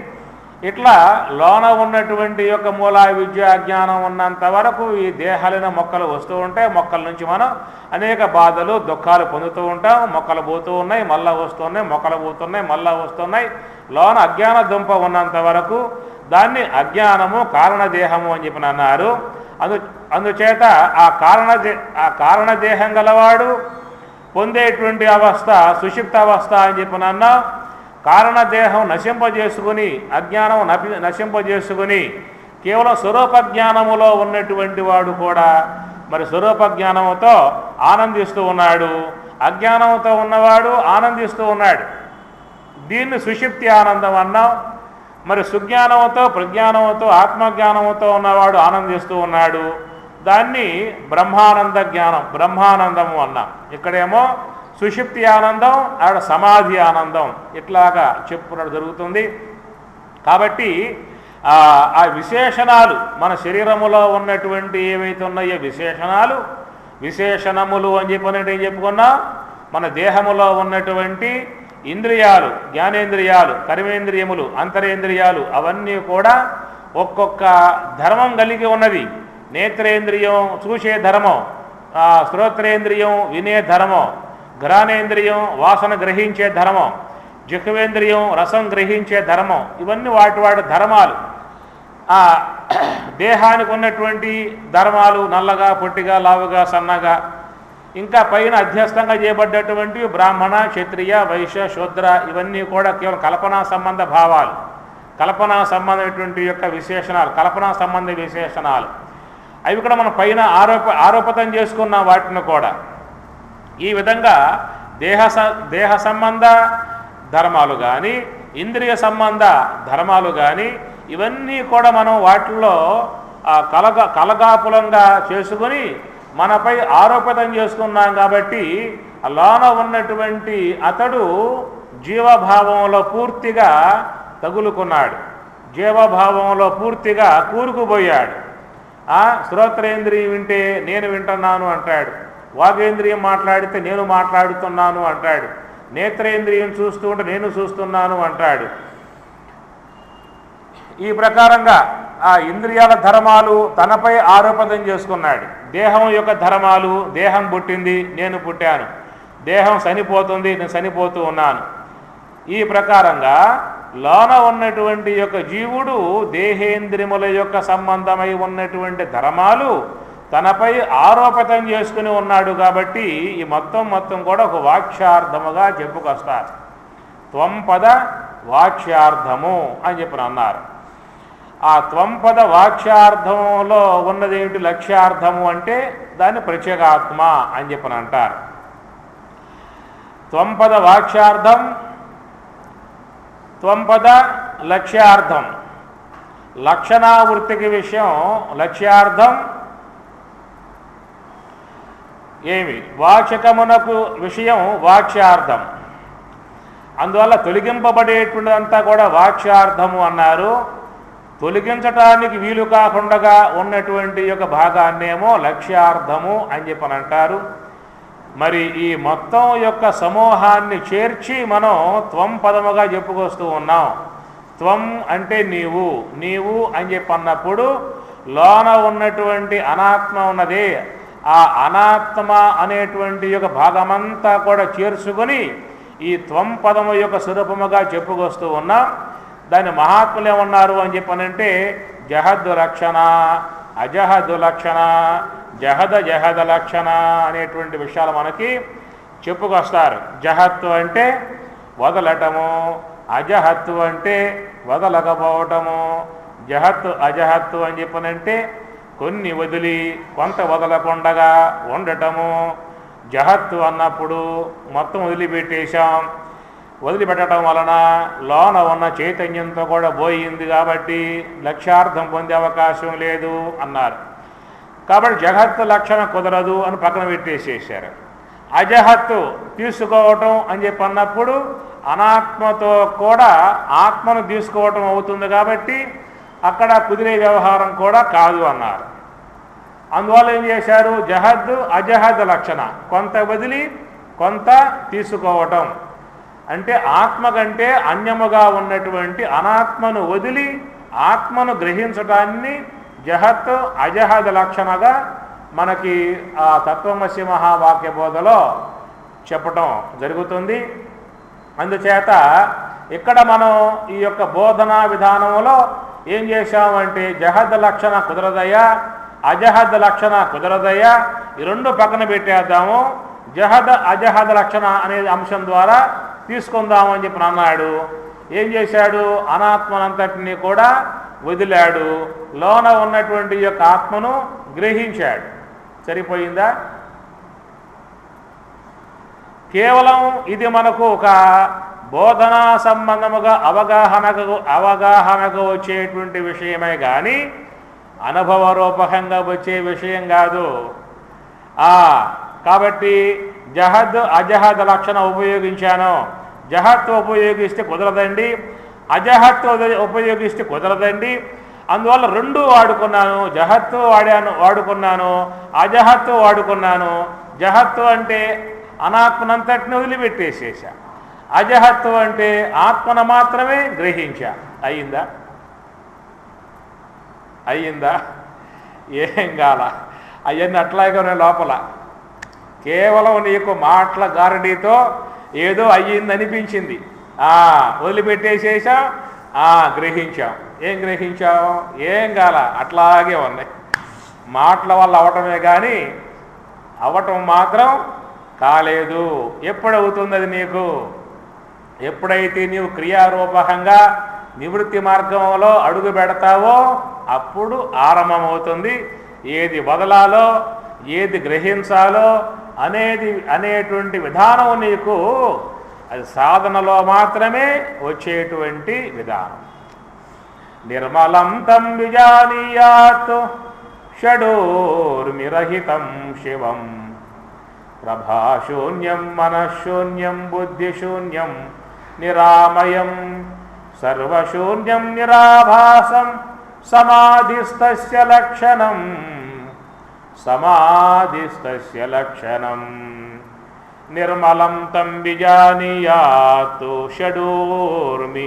Speaker 1: ఇట్లా లోన ఉన్నటువంటి యొక్క మూల విద్య అజ్ఞానం ఉన్నంత వరకు ఈ దేహాలైన మొక్కలు వస్తూ ఉంటాయి. మొక్కల నుంచి మనం అనేక బాధలు దుఃఖాలు పొందుతూ ఉంటాం. మొక్కలు పోతూ ఉన్నాయి, మళ్ళా వస్తున్నాయి, మొక్కలు పోతున్నాయి, మళ్ళా వస్తున్నాయి. లోన అజ్ఞాన దుంప ఉన్నంత వరకు దాన్ని అజ్ఞానము కారణదేహము అని చెప్పి అన్నారు. అందుచేత ఆ కారణదేహం గలవాడు పొందేటువంటి అవస్థ సుషిప్త అవస్థ అని చెప్పి అన్నాం. కారణదేహం నశింపజేసుకుని, అజ్ఞానం నశింపజేసుకుని కేవలం స్వరూపజ్ఞానములో ఉన్నటువంటి వాడు కూడా మరి స్వరూపజ్ఞానముతో ఆనందిస్తూ ఉన్నాడు. అజ్ఞానంతో ఉన్నవాడు ఆనందిస్తూ ఉన్నాడు. దీన్ని సుషిప్తి ఆనందం అన్నాం. మరి సుజ్ఞానంతో, ప్రజ్ఞానంతో, ఆత్మజ్ఞానంతో ఉన్నవాడు ఆనందిస్తూ ఉన్నాడు. దాన్ని బ్రహ్మానంద జ్ఞానం, బ్రహ్మానందము అన్నాం. ఇక్కడేమో సుషిప్తి ఆనందం, ఆడ సమాధి ఆనందం, ఇట్లాగా చెప్పుకున్నట్టు జరుగుతుంది. కాబట్టి ఆ విశేషణాలు మన శరీరములో ఉన్నటువంటి ఏవైతే ఉన్నాయో విశేషణములు అని చెప్పినట్టు ఏం చెప్పుకున్నా, మన దేహములో ఉన్నటువంటి ఇంద్రియాలు, జ్ఞానేంద్రియాలు, కర్మేంద్రియములు, అంతరేంద్రియాలు అవన్నీ కూడా ఒక్కొక్క ధర్మం కలిగి ఉన్నది. నేత్రేంద్రియం చూసే ధర్మం, శ్రోత్రేంద్రియం వినే ధర్మం, ఘ్రాణేంద్రియం వాసన గ్రహించే ధర్మం, జిహ్వేంద్రియం రసం గ్రహించే ధర్మం, ఇవన్నీ వాటి ధర్మాలు. ఆ దేహానికి ఉన్నటువంటి ధర్మాలు నల్లగా, పొట్టిగా, లావుగా, సన్నగా, ఇంకా పైన అధ్యస్థంగా చేయబడ్డటువంటి బ్రాహ్మణ, క్షత్రియ, వైశ్య, శూద్ర ఇవన్నీ కూడా కేవలం కల్పనా సంబంధ భావాలు, కల్పనా సంబంధమైనటువంటి యొక్క విశేషణాలు, కల్పనా సంబంధ విశేషణాలు. అవి కూడా మనం పైన ఆరోపితం చేసుకున్న వాటిని కూడా ఈ విధంగా దేహ సంబంధ ధర్మాలు కానీ, ఇంద్రియ సంబంధ ధర్మాలు కానీ ఇవన్నీ కూడా మనం వాటిల్లో కలగాపులంగా చేసుకుని మనపై ఆరోపితం చేసుకున్నాం. కాబట్టి లోన ఉన్నటువంటి అతడు జీవభావంలో పూర్తిగా తగులుకున్నాడు, జీవభావంలో పూర్తిగా కూరుకుపోయాడు. శ్రోత్రేంద్రియం వింటే నేను వింటున్నాను అంటాడు, వాగేంద్రియం మాట్లాడితే నేను మాట్లాడుతున్నాను అంటాడు, నేత్రేంద్రియం చూస్తూ ఉంటే నేను చూస్తున్నాను అంటాడు. ఈ ప్రకారంగా ఆ ఇంద్రియాల ధర్మాలు తనపై ఆరోపణం చేసుకున్నాడు. దేహం యొక్క ధర్మాలు, దేహం పుట్టింది, నేను పుట్టాను, దేహం చనిపోతుంది, నేను చనిపోతూ ఉన్నాను. ఈ ప్రకారంగా లోన ఉన్నటువంటి యొక్క జీవుడు దేహేంద్రియముల యొక్క సంబంధమై ఉన్నటువంటి ధర్మాలు తనపై ఆరోపితం చేసుకుని ఉన్నాడు. కాబట్టి ఈ మొత్తం కూడా ఒక వాక్యార్థముగా చెప్పుకొస్తారు. త్వంపద వాక్యార్థము అని చెప్పిన అన్నారు. ఆ త్వంపద వాక్యార్థంలో ఉన్నదేమిటి లక్ష్యార్థము అంటే దాన్ని ప్రత్యేగాత్మ అని చెప్పని అంటారు. త్వంపద వాక్యార్థం, త్వంపద లక్ష్యార్థం. లక్షణావృత్తికి విషయం లక్ష్యార్థం ఏమి, వాచకమునకు విషయం వాక్యార్థం. అందువల్ల తొలగింపబడేటువంటిదంతా కూడా వాక్యార్థము అన్నారు. తొలగించటానికి వీలు కాకుండా ఉన్నటువంటి యొక్క భాగాన్నేమో లక్ష్యార్థము అని చెప్పని అంటారు. మరి ఈ మొత్తం యొక్క సమూహాన్ని చేర్చి మనం త్వం పదముగా చెప్పుకొస్తూ ఉన్నాం. త్వం అంటే నీవు, నీవు అని చెప్పన్నప్పుడు లోన ఉన్నటువంటి అనాత్మ ఉన్నదే, ఆ అనాత్మ అనేటువంటి యొక్క భాగమంతా కూడా చేర్చుకొని ఈ త్వం పదము యొక్క స్వరూపముగా చెప్పుకొస్తూ ఉన్నాం. దాని మహాత్ములు ఏమన్నారు అని చెప్పనంటే జహద్ లక్షణ, అజహద్ లక్షణ, జహద లక్షణ అనేటువంటి విషయాలు మనకి చెప్పుకొస్తారు. జహత్తు అంటే వదలటము, అజహత్తు అంటే వదలకపోవటము. జహత్తు అజహత్తు అని చెప్పనంటే కొన్ని వదిలి కొంత వదలకుండగా ఉండటము. జహత్తు అన్నప్పుడు మొత్తం వదిలిపెట్టేశాం, వదిలిపెట్టడం వలన లోన ఉన్న చైతన్యంతో కూడా పోయింది కాబట్టి లక్ష్యార్థం పొందే అవకాశం లేదు అన్నారు. కాబట్టి జగత్తు లక్షణ కుదరదు అని పక్కన పెట్టేసేసారు. అజహత్తు తీసుకోవటం అని చెప్పి అన్నప్పుడు అనాత్మతో కూడా ఆత్మను తీసుకోవటం అవుతుంది కాబట్టి అక్కడ కుదిరే వ్యవహారం కూడా కాదు అన్నారు. అందువల్ల ఏం చేశారు, జహద్ అజహద్ లక్షణ, కొంత వదిలి కొంత తీసుకోవటం. అంటే ఆత్మ కంటే అన్యముగా ఉన్నటువంటి అనాత్మను వదిలి ఆత్మను గ్రహించటాన్ని జహత్ అజహద్ లక్షణగా మనకి ఆ తత్వమసి మహావాక్య బోధలో చెప్పటం జరుగుతుంది. అందుచేత ఇక్కడ మనం ఈ యొక్క బోధనా విధానంలో ఏం చేశామంటే జహద్ లక్షణ కుదరదయ్యా, అజహద్ లక్షణ కుదరదయ్యా, ఈ రెండు పక్కన పెట్టేద్దాము, జహద్ అజహద్ లక్షణ అనే అంశం ద్వారా తీసుకుందామని చెప్పి అన్నాడు. ఏం చేశాడు, అనాత్మనంతటిని కూడా వదిలాడు, లోన ఉన్నటువంటి యొక్క ఆత్మను గ్రహించాడు. సరిపోయిందా? కేవలం ఇది మనకు ఒక బోధనా సంబంధముగా అవగాహనకు వచ్చేటువంటి విషయమే కానీ అనుభవరూపకంగా వచ్చే విషయం కాదు. కాబట్టి జహద్ అజహద్ లక్షణ ఉపయోగించాను, జహత్ ఉపయోగిస్తే కుదరదండి, అజహత్ ఉపయోగిస్తే కుదరదండి. అందువల్ల రెండు వాడుకున్నాను, జహత్తు వాడుకున్నాను, అజహత్తు వాడుకున్నాను. జహత్తు అంటే అనాత్మనంతటిని వదిలిపెట్టేసేసా, అజహత్తు అంటే ఆత్మను మాత్రమే గ్రహించా. అయ్యిందా? ఏం కాల, అవన్నీ అట్లాగే ఉన్నాయి లోపల. కేవలం నీకు మాటల గారడీతో ఏదో అయ్యిందనిపించింది, వదిలిపెట్టేసేసాం, గ్రహించాం. ఏం గ్రహించాం? ఏం కాల, అట్లాగే ఉన్నాయి. మాటల వల్ల అవటమే కానీ అవటం మాత్రం కాలేదు. ఎప్పుడవుతుంది అది నీకు? ఎప్పుడైతే నీవు క్రియారూపకంగా నివృత్తి మార్గంలో అడుగు పెడతావో అప్పుడు ఆరంభమవుతుంది. ఏది వదలాలో ఏది గ్రహించాలో అనేటువంటి విధానం నీకు అది సాధనలో మాత్రమే వచ్చేటువంటి విధానం. నిర్మలం తం విజానీయాత్ షడోర్మిరహితం శివం ప్రభాశూన్యం మనఃశూన్యం బుద్ధిశూన్యం నిరామయం సర్వశూన్యం నిరాభాసం సమాధిస్తస్య లక్షణం నిర్మలం తం విజానీయాత్ షడోర్మి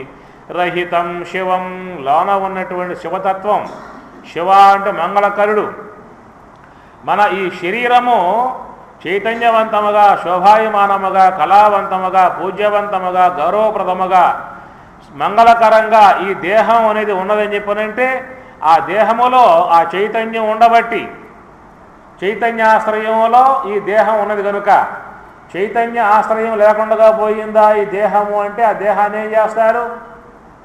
Speaker 1: రహితం శివం. లోన ఉన్నటువంటి శివతత్వం, శివ అంటే మంగళకరుడు. మన ఈ శరీరము చైతన్యవంతముగా, శోభాయమానముగా, కళావంతముగా, పూజ్యవంతముగా, గౌరవప్రదముగా, మంగళకరంగా ఈ దేహం అనేది ఉన్నదని చెప్పనంటే ఆ దేహములో ఆ చైతన్యం ఉండబట్టి, చైతన్యాశ్రయంలో ఈ దేహం ఉన్నది కనుక, చైతన్య ఆశ్రయం లేకుండా పోయిందా ఈ దేహము అంటే ఆ దేహాన్ని ఏం చేస్తారు?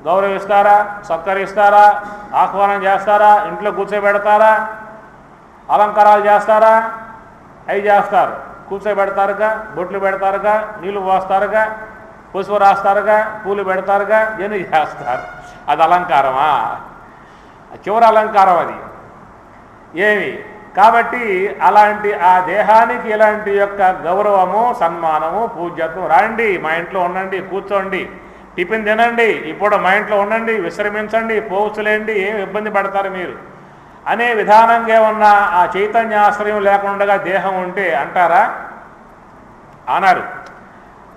Speaker 1: గౌరవిస్తారా? సత్కరిస్తారా? ఆహ్వానం చేస్తారా? ఇంట్లో కూర్చోబెడతారా? అలంకారాలు చేస్తారా? అవి చేస్తారు. కూర్చోబెడతారుగా, బొట్లు పెడతారుగా, నీళ్లు పోస్తారుగా, పసుపు రాస్తారుగా, పూలు పెడతారుగా, ఎన్ని చేస్తారు. అది అలంకారమా? చివరి అలంకారం అది. ఏమి కాబట్టి అలాంటి ఆ దేహానికి ఇలాంటి యొక్క గౌరవము, సన్మానము, పూజ్యత్వం. రండి మా ఇంట్లో ఉండండి, కూర్చోండి, టిఫిన్ తినండి, ఇప్పుడు మా ఇంట్లో ఉండండి, విశ్రమించండి, పోవచ్చులేండి, ఏమి ఇబ్బంది పడతారు మీరు అనే విధానంగా ఉన్న ఆ చైతన్యాశ్రయం లేకుండా దేహం ఉంటే అంటారా? అన్నారు.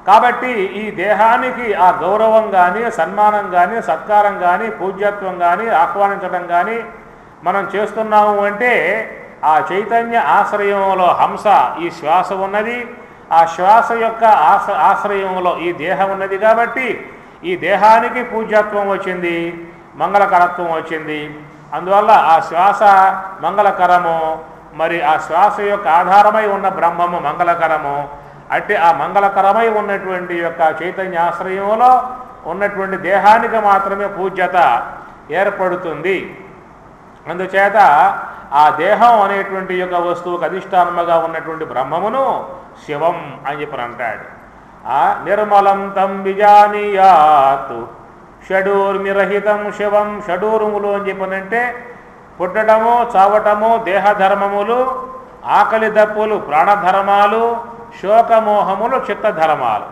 Speaker 1: కాబట్టి ఈ దేహానికి ఆ గౌరవం కానీ, సన్మానం కానీ, సత్కారం కానీ, పూజ్యత్వం కానీ, ఆహ్వానించడం కానీ మనం చేస్తున్నాము అంటే ఆ చైతన్య ఆశ్రయంలో హంస ఈ శ్వాస ఉన్నది, ఆ శ్వాస యొక్క ఆశ్రయంలో ఈ దేహం ఉన్నది కాబట్టి ఈ దేహానికి పూజ్యత్వం వచ్చింది, మంగళకరత్వం వచ్చింది. అందువల్ల ఆ శ్వాస మంగళకరము, మరి ఆ శ్వాస యొక్క ఆధారమై ఉన్న బ్రహ్మము మంగళకరము. అంటే ఆ మంగళకరమై ఉన్నటువంటి యొక్క చైతన్యాశ్రయంలో ఉన్నటువంటి దేహానికి మాత్రమే పూజ్యత ఏర్పడుతుంది. అందుచేత ఆ దేహం అనేటువంటి యొక్క వస్తువుకు అధిష్టానముగా ఉన్నటువంటి బ్రహ్మమును శివం అని చెప్పి అంటాడు. నిర్మలం తం విజానీయాత్ షడూర్మిరహితం శివం. షడూర్ములు అని చెప్పనంటే పుట్టడము, చావటము దేహధర్మములు, ఆకలి దప్పులు ప్రాణధర్మాలు, శోకమోహములు చిత్తధర్మాలు.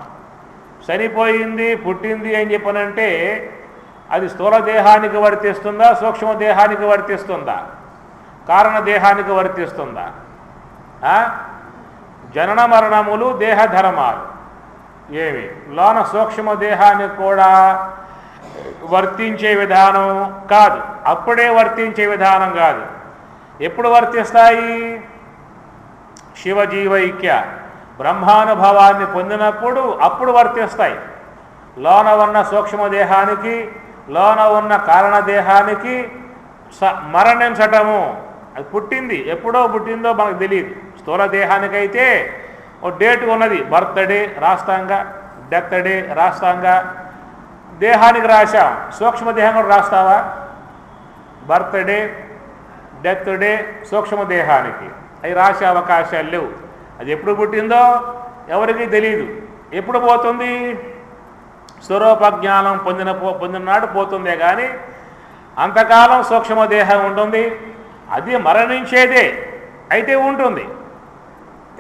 Speaker 1: చనిపోయింది పుట్టింది అని చెప్పనంటే అది స్థూల దేహానికి వర్తిస్తుందా, సూక్ష్మ దేహానికి వర్తిస్తుందా, కారణ దేహానికి వర్తిస్తుందా? జనన మరణములు దేహధర్మాలు ఏమి లోన సూక్ష్మ దేహానికి కూడా వర్తించే విధానం కాదు. అప్పుడే వర్తించే విధానం కాదు. ఎప్పుడు వర్తిస్తాయి? శివజీవైక్య బ్రహ్మానుభవాన్ని పొందినప్పుడు అప్పుడు వర్తిస్తాయి. లోన ఉన్న సూక్ష్మదేహానికి, లోన ఉన్న కారణదేహానికి మరణించటము, అది పుట్టింది, ఎప్పుడో పుట్టిందో మనకు తెలియదు. స్థూల దేహానికైతే ఓ డేట్ ఉన్నది, బర్త్డే రాస్తాంగా, డెత్ డే రాస్తాంగా. దేహానికి రాశాం, సూక్ష్మదేహం కూడా రాస్తావా? బర్త్డే, డెత్ డే సూక్ష్మదేహానికి అవి రాసే అవకాశాలు లేవు. అది ఎప్పుడు పుట్టిందో ఎవరికి తెలియదు. ఎప్పుడు పోతుంది? స్వరూప జ్ఞానం పొందినాడు పోతుందే కానీ అంతకాలం సూక్ష్మదేహం ఉంటుంది. అది మరణించేదే అయితే ఉంటుంది.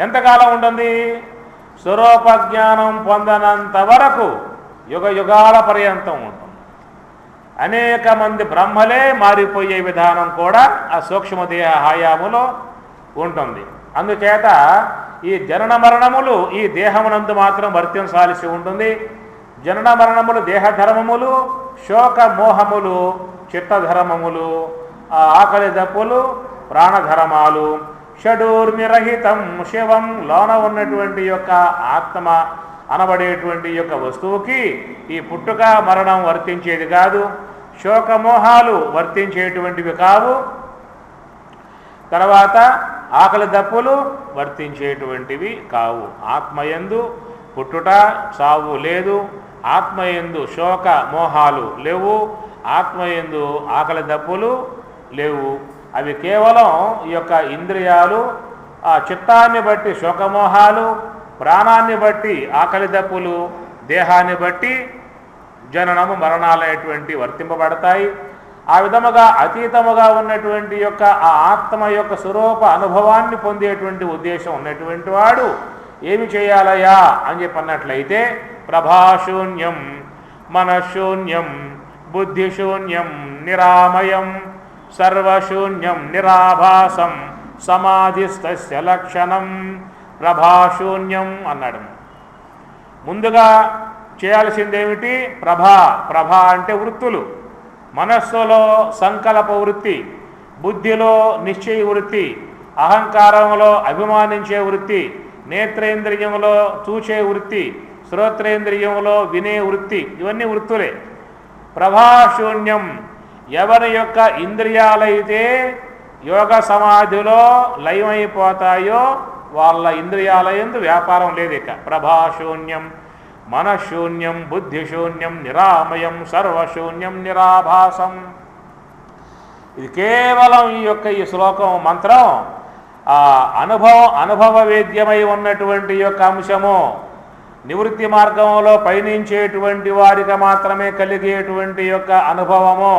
Speaker 1: ఎంతకాలం ఉంటుంది? స్వరూప జ్ఞానం పొందనంత వరకు యుగ యుగాల పర్యంతం ఉంటుంది. అనేక మంది బ్రహ్మలే మారిపోయే విధానం కూడా ఆ సూక్ష్మదేహ హయాములో ఉంటుంది. అందుచేత ఈ జనన మరణములు ఈ దేహమునందు మాత్రం వర్తించాల్సి ఉంటుంది. జనన మరణములు దేహధర్మములు, శోక మోహములు చిత్తధర్మములు, ఆకలి దప్పులు ప్రాణధర్మాలు. షడూర్మిరహితం శివం. లోన ఉన్నటువంటి యొక్క ఆత్మ అనబడేటువంటి యొక్క వస్తువుకి ఈ పుట్టుక మరణం వర్తించేది కాదు, శోకమోహాలు వర్తించేటువంటివి కావు, తర్వాత ఆకలి దప్పులు వర్తించేటువంటివి కావు. ఆత్మయందు పుట్టుట చావు లేదు, ఆత్మయందు శోక మోహాలు లేవు, ఆత్మయందు ఆకలి దప్పులు లేవు. అవి కేవలం ఈ యొక్క ఇంద్రియాలు, ఆ చిత్తాన్ని బట్టి శోకమోహాలు, ప్రాణాన్ని బట్టి ఆకలి దప్పులు, దేహాన్ని బట్టి జననము మరణాలనేటువంటి వర్తింపబడతాయి. ఆ విధముగా అతీతముగా ఉన్నటువంటి యొక్క ఆ ఆత్మ యొక్క స్వరూప అనుభవాన్ని పొందేటువంటి ఉద్దేశం ఉన్నటువంటి వాడు ఏమి చేయాలయా అని చెప్పన్నట్లయితే ప్రభాశూన్యం మనశూన్యం బుద్ధిశూన్యం నిరామయం సర్వశూన్యం నిరాభాసం సమాధిస్తస్య లక్షణం. ప్రభాశూన్యం అన్నాడు. ముందుగా చేయాల్సిందేమిటి? ప్రభ అంటే వృత్తులు. మనస్సులో సంకల్ప వృత్తి, బుద్ధిలో నిశ్చయ వృత్తి, అహంకారంలో అభిమానించే వృత్తి, నేత్రేంద్రియంలో చూచే వృత్తి, శ్రోత్రేంద్రియంలో వినే వృత్తి, ఇవన్నీ వృత్తులే. ప్రభాశూన్యం. ఎవరి యొక్క ఇంద్రియాలైతే యోగ సమాధిలో లయమైపోతాయో వాళ్ళ ఇంద్రియాలయందు వ్యాపారం లేదు. ఇక ప్రభాశూన్యం మనశూన్యం బుద్ధిశూన్యం నిరామయం సర్వశూన్యం నిరాభాసం. ఇది కేవలం ఈ శ్లోకం మంత్రం అనుభవ వేద్యమై ఉన్నటువంటి యొక్క అంశము. నివృత్తి మార్గంలో పయనించేటువంటి వారికి మాత్రమే కలిగేటువంటి యొక్క అనుభవము.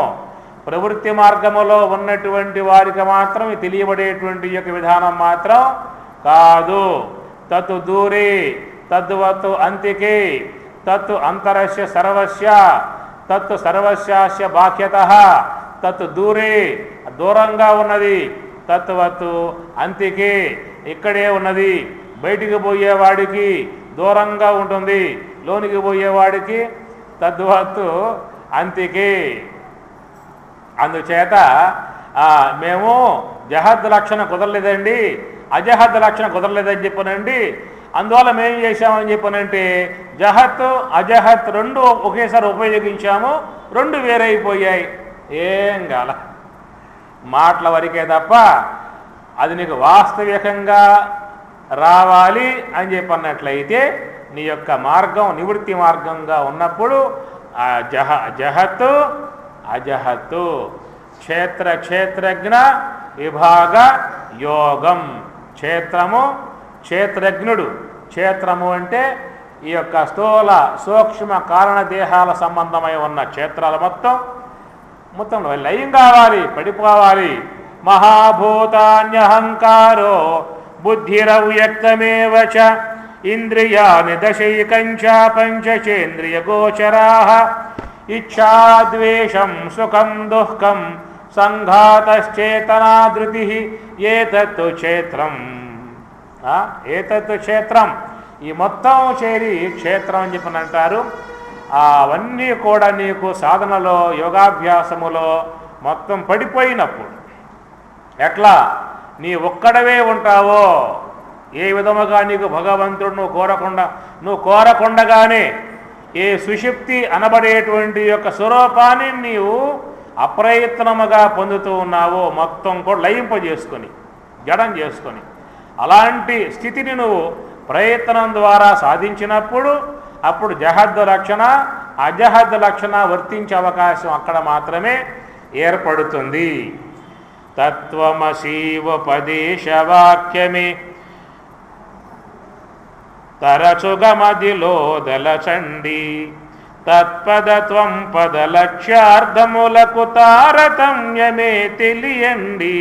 Speaker 1: ప్రవృత్తి మార్గములో ఉన్నటువంటి వారికి మాత్రం తెలియబడేటువంటి యొక్క విధానం మాత్రం కాదు. తత్ దూరే తద్వత్ అంతికే తత్ అంతరస్య సర్వస్య తత్ సర్వస్యాస్య బాహ్యతః తత్ దూరే దూరంగా ఉన్నది, తత్వత్ అంతికే ఇక్కడే ఉన్నది. బయటికి పోయేవాడికి దూరంగా ఉంటుంది, లోనికి పోయేవాడికి తద్వత్ అంతికే. అందుచేత మేము జహద్ లక్షణ కుదరలేదండి, అజహద్ లక్షణ కుదరలేదని చెప్పనండి, అందువల్ల మేము చేశామని చెప్పనంటే జహత్ అజహత్ రెండు ఒకేసారి ఉపయోగించాము, రెండు వేరైపోయాయి. ఏం కాల, మాటల వరకే తప్ప అది నీకు వాస్తవికంగా రావాలి అని చెప్పన్నట్లయితే నీ యొక్క మార్గం నివృత్తి మార్గంగా ఉన్నప్పుడు ఆ జహత్ అజహత్ క్షేత్రజ్ఞ విభాగ యోగం. క్షేత్రజ్ఞుడు, క్షేత్రము అంటే ఈ యొక్క స్థూల సూక్ష్మ కారణ దేహాల సంబంధమై ఉన్న క్షేత్రాలు మొత్తం లయం కావాలి, పడిపోవాలి. మహాభూతాన్యహంకారో బుద్ధిరవ్యక్తమేవ చ ఇంద్రియాని దశైకంచ పంచచేంద్రియ గోచరాః ఇచ్ఛాద్వేషం సుఖం దుఃఖం సంఘాతశ్చేతనాధృతి ఏతత్తు క్షేత్రం. ఏతత్తు క్షేత్రం, ఈ మొత్తం చేరి క్షేత్రం అని చెప్పని అంటారు. అవన్నీ కూడా నీకు సాధనలో యోగాభ్యాసములో మొత్తం పడిపోయినప్పుడు ఎట్లా నీ ఒక్కడవే ఉంటావో, ఏ విధముగా నీకు భగవంతుడు నువ్వు కోరకుండగానే ఏ సుషుప్తి అనబడేటువంటి యొక్క స్వరూపాన్ని నీవు అప్రయత్నముగా పొందుతూ ఉన్నావో మొత్తం కూడా లయింపజేసుకొని జడం చేసుకొని అలాంటి స్థితిని నువ్వు ప్రయత్నం ద్వారా సాధించినప్పుడు అప్పుడు జహద్ లక్షణ అజహద్ లక్షణ వర్తించే అవకాశం అక్కడ మాత్రమే ఏర్పడుతుంది. తత్వమసీవపదేశవాక్యమే తరచుగమదిలో దలచండి తత్పదత్వం పదలక్ష్యార్థములకు తారతమ్యమే తెలియండి.